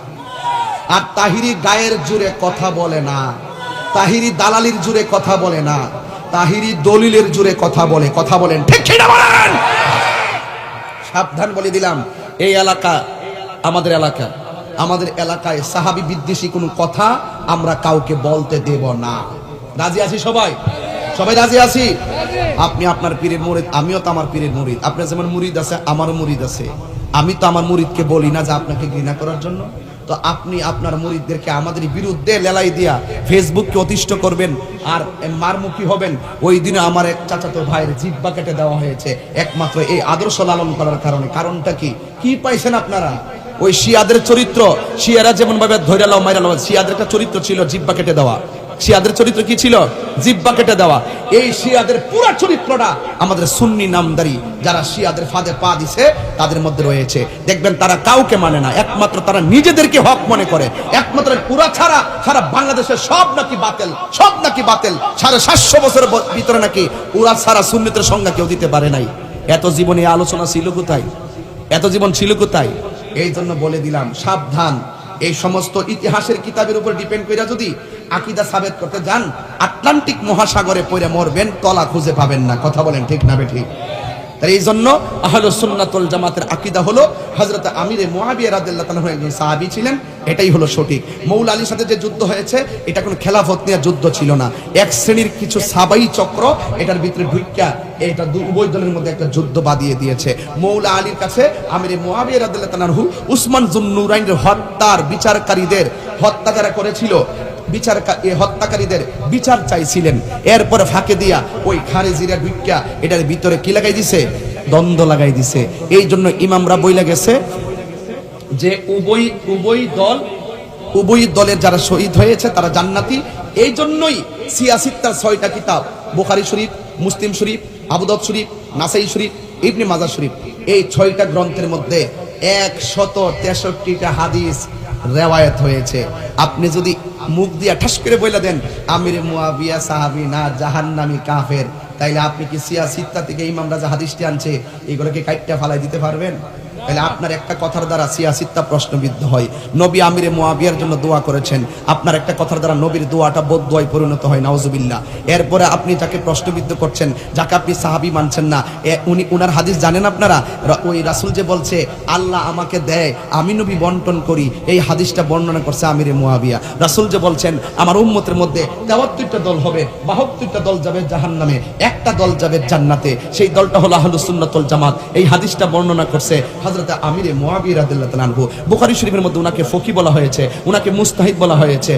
আর তাহিরি গায়ের জোরে কথা বলে না, তাহিরি দালালির জোরে কথা বলে না, তাহিরি দলিলের জোরে কথা বলে। কথা বলেন ঠিক কি না বলেন? সাবধান বলে দিলাম, এই এলাকা আমাদের এলাকা, আমাদের এলাকায় সাহাবী বিদ্বেষী কোনো কথা আমরা কাউকে বলতে দেব না। রাজি আছি সবাই? সবাই রাজি আছি? আপনি আপনার পীরের মুরিদ, আমিও তো আমার পীরের মুরিদ। আপনার যেমন মুরিদ আছে আমারও মুরিদ আছে। আমি তো আমার মুরিদকে বলি না যে আপনাকে ঘৃণা করার জন্য। তো আপনি আপনার মুরিদদেরকে আমাদের বিরুদ্ধে লেলাই দিয়া ফেসবুককে অতিষ্ঠ করবেন আর মারমুখী হবেন। ওই দিনে আমার এক চাচাতো ভাইয়ের জিহ্বা কেটে দেওয়া হয়েছে একমাত্র এই আদর্শ লালন করার কারণে। কারণটা কি? কি পাইছেন আপনারা? ওই শিয়াদের চরিত্র, শিয়ারা যেমন ভাবে ধৈর্য লাও মাইরা লাও, শিয়াদের একটা চরিত্র ছিল জিহ্বা কেটে দেওয়া। শিয়াদের চরিত্র কি ছিল? জিহ্বা কেটে দেওয়া। এই শিয়াদের পুরো চরিত্রটা আমাদের সুন্নি নামদারি যারা শিয়াদের ফাঁদে পা দিছে তাদের মধ্যে রয়েছে। দেখবেন তারা কাউকে মানে না, একমাত্র তারা নিজেদেরকে হক মনে করে। একমাত্র পুরা ছাড়া সারা বাংলাদেশের সব নাকি বাতিল, সব নাকি বাতিল। 750 বছরের ভিতরে নাকি পুরা ছাড়া সুন্নিতের সংজ্ঞা কেউ দিতে পারে নাই। এত জীবনে আলোচনা ছিল কোথায়? এত জীবন ছিল কোথায়? এই জন্য বলে দিলাম সাবধান। এই সমস্ত ইতিহাসের কিতাবের উপর ডিপেন্ড করে যদি আকীদা সাবেত করতে যান, আটলান্টিক মহাসাগরে পড়ে মরবেন, তলা খুঁজে পাবেন না। কথা বলেন ঠিক না বেঠিক? তাই এই জন্য আহলুস সুন্নাত ওয়াল জামাতের আকীদা হলো হযরত আমিরে মুআবিয়া রাদিয়াল্লাহু তাআলা একজন সাহাবী ছিলেন, এটাই হলো সঠিক। মৌলা আলীর সাথে যে যুদ্ধ হয়েছে এটা কোনো খেলাফত নিয়ে যুদ্ধ ছিল না, এক শ্রেণীর কিছু সাবাই চক্র এটার ভিতরে ঢুইকা এটা উভয় দলের মধ্যে একটা যুদ্ধ বাঁধিয়ে দিয়েছে। মৌলা আলীর কাছে আমিরে মুআবিয়া রাদিয়াল্লাহু তাআলা উসমান যুন্নুরাইনের হত্যার বিচারকারীদের হত্যা যারা করেছিল হত্যাকারীদের বিচার চাইছিলেন। এরপরে ফাঁকে দিয়া ওই খারেজিরা ঢুইকা এটার ভিতরে কি লাগাই দিছে? দ্বন্দ্ব লাগাই দিছে। এই জন্য ইমামরা বইলা গেছে যে উভয় দলের যারা শহীদ হয়েছে তারা জান্নাতি। এই জন্যই সিয়াসিত্তার 6টা কিতাব, বুখারী শরীফ, মুসলিম শরীফ, আবু দাউদ শরীফ, নাসাই শরীফ, ইবনে মাজাহ শরীফ, এই 6টা গ্রন্থের মধ্যে 163টা হাদিস রেওয়ায়াত হয়েছে। আপনি যদি মুখ দিয়া ঠাস করে বইলা দেন আমিরে মুআবিয়া সাহাবী না, জাহান্নামী কাফের, তাইলে আপনি কি সিয়াসিত্তা থেকে ইমামরা যে হাদিসটি আনছে এগুলোকে কাইট্টা ফালাই দিতে পারবেন? তাহলে আপনার একটা কথার দ্বারা সিয়াসিত্তা প্রশ্নবিদ্ধ হয়। নবী আমিরে মুআবিয়ার জন্য দোয়া করেছেন, আপনার একটা কথার দ্বারা নবীর দোয়াটা বদদোয়ায় পরিণত হয়, নাউজুবিল্লাহ। এরপরে আপনি যাকে প্রশ্নবিদ্ধ করছেন, যাকে আপনি সাহাবী মানছেন না, উনার হাদিস জানেন আপনারা? ওই রাসূল যে বলছে আল্লাহ আমাকে দেয় আমি নবী বন্টন করি, এই হাদিসটা বর্ণনা করছে আমিরে মুআবিয়া। রাসূল যে বলছেন আমার উম্মতের মধ্যে 73টা দল হবে, 72টা দল যাবে জাহান্নামে, একটা দল যাবে জান্নাতে, সেই দলটা হলো আহলুস সুন্নাত ওয়াল জামাত। এই হাদিসটা বর্ণনা করছে হযরত আমিরে মুআবিয়া রাদিয়াল্লাহু তাআলা আনহু। বুখারী শরীফের মধ্যে উনাকে ফকি বলা হয়েছে, উনাকে মুস্তাহিদ বলা হয়েছে।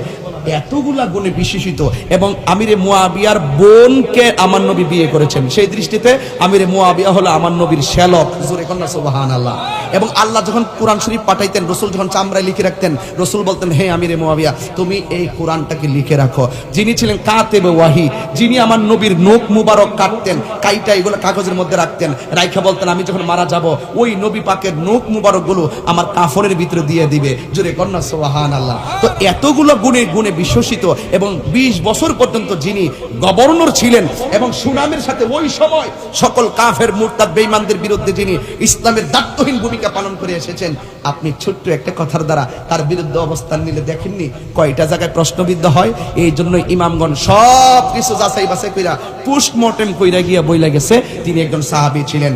এতগুলা গুণে বিশেষিত এবং আমিরে মুআবিয়ার বোনকে আমার নবী বিয়ে করেছেন, সেই দৃষ্টিতে আমিরে মুআবিয়া হলো আমার নবীর শ্যালক। জোরে কন্যা সুবহানাল্লাহ। এবং আল্লাহ যখন কোরআন শরীফ পাঠাইতেন, রসুল যখন চামড়ায় লিখে রাখতেন, রসুল বলতেন হে আমিরে মুআবিয়া তুমি এই কোরআনটাকে লিখে রাখো। যিনি ছিলেন কাতেবে ওয়াহি, যিনি আমার নবীর নখ মুবারক কাটতেন, কাইটা এগুলো কাগজের মধ্যে রাখতেন, রাইখা বলতেন আমি যখন মারা যাব ওই নবী পাকের নখ মুবারক গুলো আমার কাফনের ভিতরে দিয়ে দিবে। জোরে কন্যা সুবহানাল্লাহ। তো এতগুলো গুণে গুণে বিশ্বসিত এবং 20 বছর পর্যন্ত যিনি গভর্নর ছিলেন এবং সুনামের সাথে ওই সময় সকল কাফের মুরতাদ বেঈমানদের বিরুদ্ধে যিনি ইসলামের দায়িত্বহীন ভূমিকা পালন করে এসেছেন, আপনি ছোট্ট একটা কথার দ্বারা তার বিরুদ্ধে অবস্থান নিলে দেখেননি কয়টা জায়গায় প্রশ্নবিদ্ধ হয়। এই জন্য ইমামগণ সব কিছু যাচাই বাছাই কইরা পোস্টমর্টেম কইরা গিয়া বইলা গেছে তিনি একজন সাহাবী ছিলেন।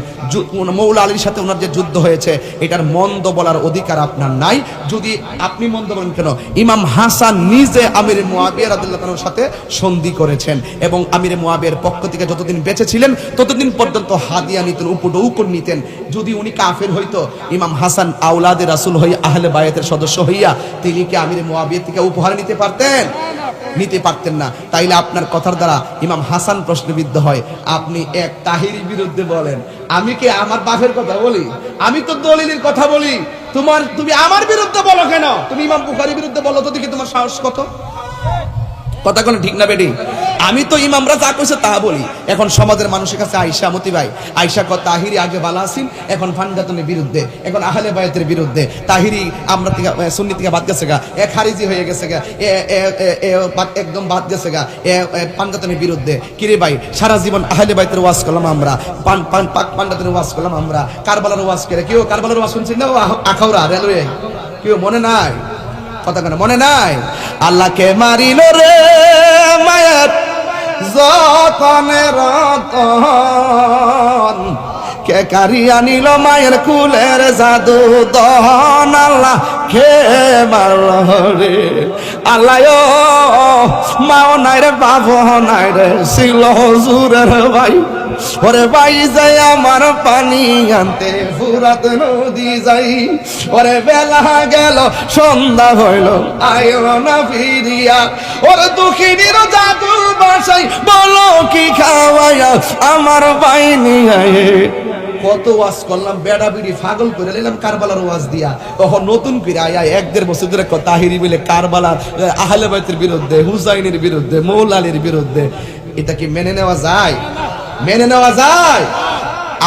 মৌলা আলীর সাথে ওনার যে যুদ্ধ হয়েছে এটার মন্দ বলার অধিকার আপনার নাই। যদি আপনি মন্দ বলেন কেন, ইমাম হাসান নিজে আমিরে মুআবিয়া রাদিয়াল্লাহু তাআলার সাথে সন্ধি করেছেন এবং আমিরে মুআবিয়ার পক্ষ থেকে যতদিন বেঁচে ছিলেন ততদিন পর্যন্ত হাদিয়া নিতেন, উপঢৌকন নিতেন। যদি উনি কাফের হইতো, ইমাম হাসান আওলাদে রাসূল হই আহলে বায়াতের সদস্য হইয়া তিনি কি আমিরে মুআবিয়া থেকে উপহার নিতে পারতেন? নিতে পারতেন না। তাইলে আপনার কথার দ্বারা ইমাম হাসান প্রশ্নবিদ্ধ হয়। আপনি এক তাহিরির বিরুদ্ধে বলেন, আমি কি আমার বাপের কথা বলি? আমি তো দলিলের কথা বলি। তুমি আমার বিরুদ্ধে বলো কেন? তুমি ইমাম বুখারীর বিরুদ্ধে বলো তো দেখি তোমার সাহস কত। কথা কোনো ঠিক না বেডি? আমি তো ইমামরা যা কইছে তা বলি। এখন সমাজের মানুষের কাছে আয়েশা মতি ভাই, আয়েশা কত তাহিরি আগে বালা আছেন, এখন ফানগাতনের বিরুদ্ধে, এখন আহলে বায়াতের বিরুদ্ধে। তাহিরি আমরা থেকে সুন্নি থেকে বাদ গেছে গা, এ খারিজি হয়ে গেছে গা, একদম বাদ গেছে গা, ফানগাতনের বিরুদ্ধে। কিরে ভাই, সারা জীবন আহলে বায়াতের ওয়াজ করলাম আমরা, ফানগাতনের ওয়াজ করলাম আমরা, কারবালার ওয়াজ করে। কেউ কারবালার ওয়াজ শুনছেন না? আখাউড়া রেলওয়ে কেউ মনে নাই? কথা কেন মনে নাই? আল্লাহকে মারিল রে মায়ের যতনে রতন, কে কারি আনিল মায়ের কুলের জাদু দহন। আল্লাহ কে মারল রে আল্লাহ, মাও নাই রে বাবু নাই রে, ছিল হুজুরের ভাই। ওরে ভাই যাই আমার পানি আনতে ফুরাত নদী যাই, ওরে বেলা গেল সন্ধ্যা হইল আয়ো না ফিরিয়া, ওরে দুঃখিনীর জাদুর বাসাই বলো কি খাওয়াইয়া আমার বাইনি আয়ে। কত ওয়াজ করলাম, বেড়া বিড়ি পাগল করে নিলাম কারবালার ওয়াজ দিয়া। তখন নতুন করে আয়া 1-1.5 বছর ধরে তাহিরি মিলে কারবালার, আহলে বাইতের বিরুদ্ধে, হুসাইনের বিরুদ্ধে, মৌলালির বিরুদ্ধে। এটা কি মেনে নেওয়া যায়? মেনে নেওয়া যায়?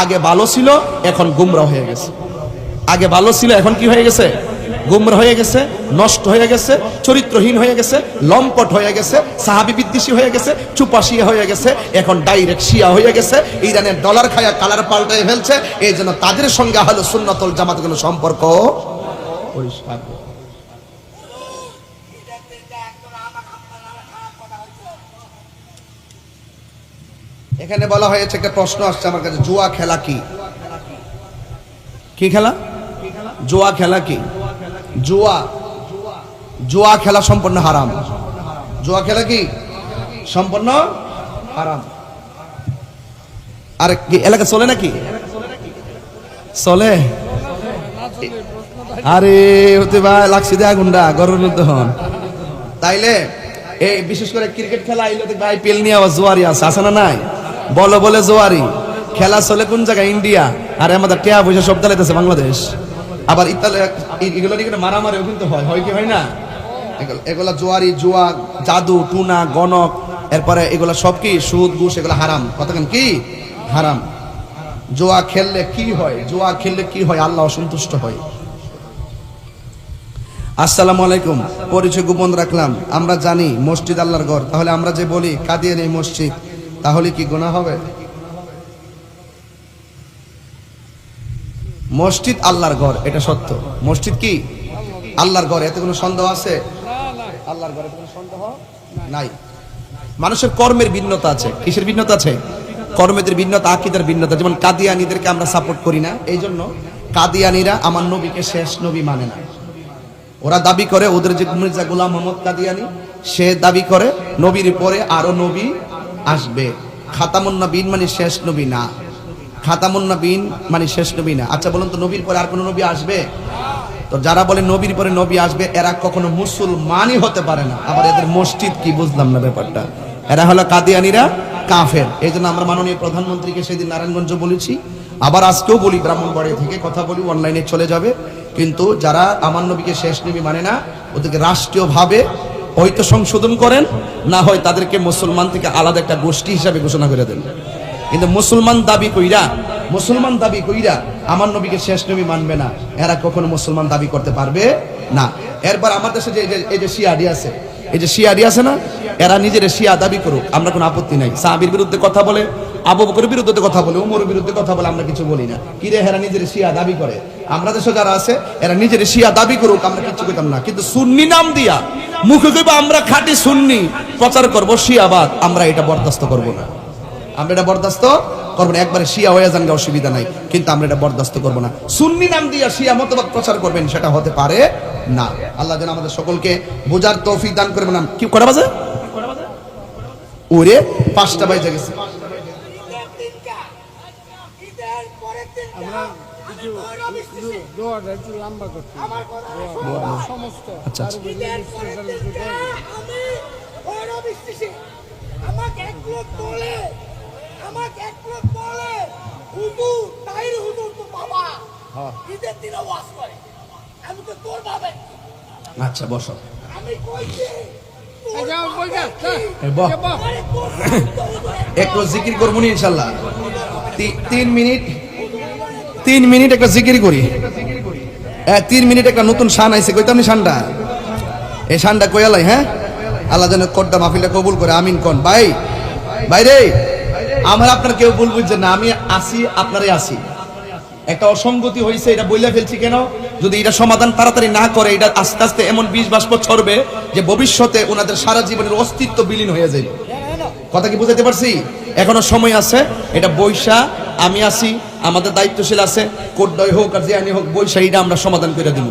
আগে ভালো ছিল, এখন গুমরা হয়ে গেছে। আগে ভালো ছিল, এখন কি হয়ে গেছে? গুমরা হয়ে গেছে, নষ্ট হয়ে গেছে, চরিত্রহীন হয়ে গেছে, লম্পট হয়ে গেছে, সাহাবী বিদ্বেষী হয়ে গেছে, চুপাশিয়া হয়ে গেছে, এখন ডাইরেক্ট শিয়া হয়ে গেছে। ইরানের ডলার খায়া কালার পাল্টায় ফেলছে। এই জন্য তাদের সঙ্গে আহলে সুন্নাত ওয়াল জামাত কোনো সম্পর্ক পরিষ্কার। এখানে বলা হয়েছে, একটা প্রশ্ন আসছে আমার কাছে, জুয়া খেলা কি? কি খেলা? জুয়া খেলা কি? জুয়া খেলা সম্পূর্ণ হারাম। জুয়া খেলা কি? সম্পূর্ণ হারাম। আর কি এলাকা চলে নাকি? চলে? আরে হতে ভাই লাগছে দেয়া গুন্ডা গরুর মধ্যে হন। তাইলে এই বিশেষ করে ক্রিকেট খেলা আইলো দেখবে আইপিএল নিয়ে আবার জোয়ারি আছে না নাই? বলো বলে জোয়ারি খেলা চলে কোন জায়গায়? ইন্ডিয়া। আর আমাদের টিয়া পয়সা সব দালাইতেছে বাংলাদেশ। আবার ইতালি, এগুলো নিয়ে মারামারিও কিন্তু হয় কি হয় না? এগুলা জোয়ারি, জুয়া, জাদু, টুনা, গণক, এরপরে এগুলা সব কি সুদ ঘুষ, এগুলা হারাম। কতক্ষণ কি হারাম? জুয়া খেললে কি হয়? জুয়া খেললে কি হয়? আল্লাহ অসন্তুষ্ট হয়। আসসালামু আলাইকুম, পরিচয় গোপন রাখলাম। আমরা জানি মসজিদ আল্লাহর ঘর, তাহলে আমরা যে বলি কাদিয়ানী মসজিদ, তাহলে কি গুনাহ হবে? মসজিদ আল্লাহর ঘর, এটা সত্য। মসজিদ কি আল্লাহর ঘর, এতে কোনো সন্দেহ আছে? আল্লাহর ঘরে কোনো সন্দেহ নাই। মানুষের কর্মের ভিন্নতা আছে। কিসের ভিন্নতা আছে? কর্মের ভিন্নতা, আকীদার ভিন্নতা। যেমন কাদিয়ানীদেরকে আমরা সাপোর্ট করি না, এই জন্য কাদিয়ানীরা আমার নবীকে শেষ নবী মানে না। ওরা দাবি করে, ওদের যে মির্জা গোলাম মোহাম্মদ কাদিয়ানী, সে দাবি করে নবীর পরে আরো নবী আসবে। খাতামুন নবীন মানে শেষ নবী না। খাতামুন নবীন মানে শেষ নবী না। আচ্ছা বলুন তো, নবীর পরে আর কোন নবী আসবে? তো যারা বলে নবীর পরে নবী আসবে, এরা কখনো মুসলমানই হতে পারে না। আবার এদের মসজিদ কি, বুঝলাম না ব্যাপারটা। এরা হলো কাদিয়ানীরা, কাফের। এই জন্য আমরা মাননীয় প্রধানমন্ত্রীকে সেদিন নারায়ণগঞ্জ বলেছি, আবার আজকেও বলি, ব্রাহ্মণবাড়িয়া থেকে কথা বলি, অনলাইনে চলে যাবে। কিন্তু যারা আমার নবীকে শেষ নবী মানে না, ওদেরকে রাষ্ট্রীয়ভাবে হয়তো সংশোধন করেন, না হয় তাদেরকে মুসলমান থেকে আলাদা একটা গোষ্ঠী হিসাবে ঘোষণা করে দেন। কিন্তু মুসলমান দাবি কইরা আমার নবীকে শেষ নবী মানবে না, এরা কখনো মুসলমান দাবি করতে পারবে না। এরপর আমার দেশে যে এই যে শিয়াডি আছে, এই যে শিয়াডি আছে না, এরা নিজের শিয়া দাবি করুক, আমরা কোনো আপত্তি নাই। সাহাবীর বিরুদ্ধে কথা বলে, আবু বকরের বিরুদ্ধে কথা বলে, ওমরের বিরুদ্ধে কথা বলে, আমরা কিছু বলি না। কি রে, এরা নিজের শিয়া দাবি করে। আমরা দেশে যারা আছে এরা নিজের শিয়া দাবি করুক, আমরা কিছু কইতাম না। কিন্তু সুন্নি নাম দিয়া মুখে কইবা আমরা খাঁটি সুন্নি, প্রচার করব শিয়াবাদ, আমরা এটা বরদাস্ত করব না। আমরা এটা বরদাস্ত করব না। একবারে শিয়া হয়ে যান, অসুবিধা নাই, কিন্তু আমরা এটা বরদাস্ত করব না। সুন্নি নাম দিয়া শিয়া মতবাদ প্রচার করবেন, সেটা হতে পারে না। আল্লাহ যেন আমাদের সকলকে বোঝার তৌফিক দান করবেন। কি কটা বাজে? ওরে 5টা বাজে গেছে। আচ্ছা আচ্ছা বসো। একটু জিকির করবো নি ইনশাল্লাহ। 3 মিনিট একটা জিকির করি। 3 মিনিট একটা নতুন শান আইছে, কইতাম নি শানটা? এই শানটা কইয়ালাই, হ্যাঁ? আল্লাহ যেন কড্ডা মাহফিলটা কবুল করে, আমিন কোন। ভাই রে, আমার আপনার কেউ ভুল বুঝছেন না, আমি আসি আপনারই আসি। একটা অসঙ্গতি হয়েছে, এটা বইলা ফেলছি কেন? যদি এটা সমাধান তাড়াতাড়ি না করে, এটা আস্তে আস্তে এমন বিষ বাষ্প ছড়বে যে ভবিষ্যতে ওনাদের সারা জীবনের অস্তিত্ব বিলীন হয়ে যাবে। কথা কি বুঝাতে পারছি? এখনো সময় আছে, এটা বৈশা আমি আসি, আমাদের দায়িত্বশীল আছে, কোড্ডয় হোক আর যে আনি হোক, বৈশা এটা আমরা সমাধান করে দিব।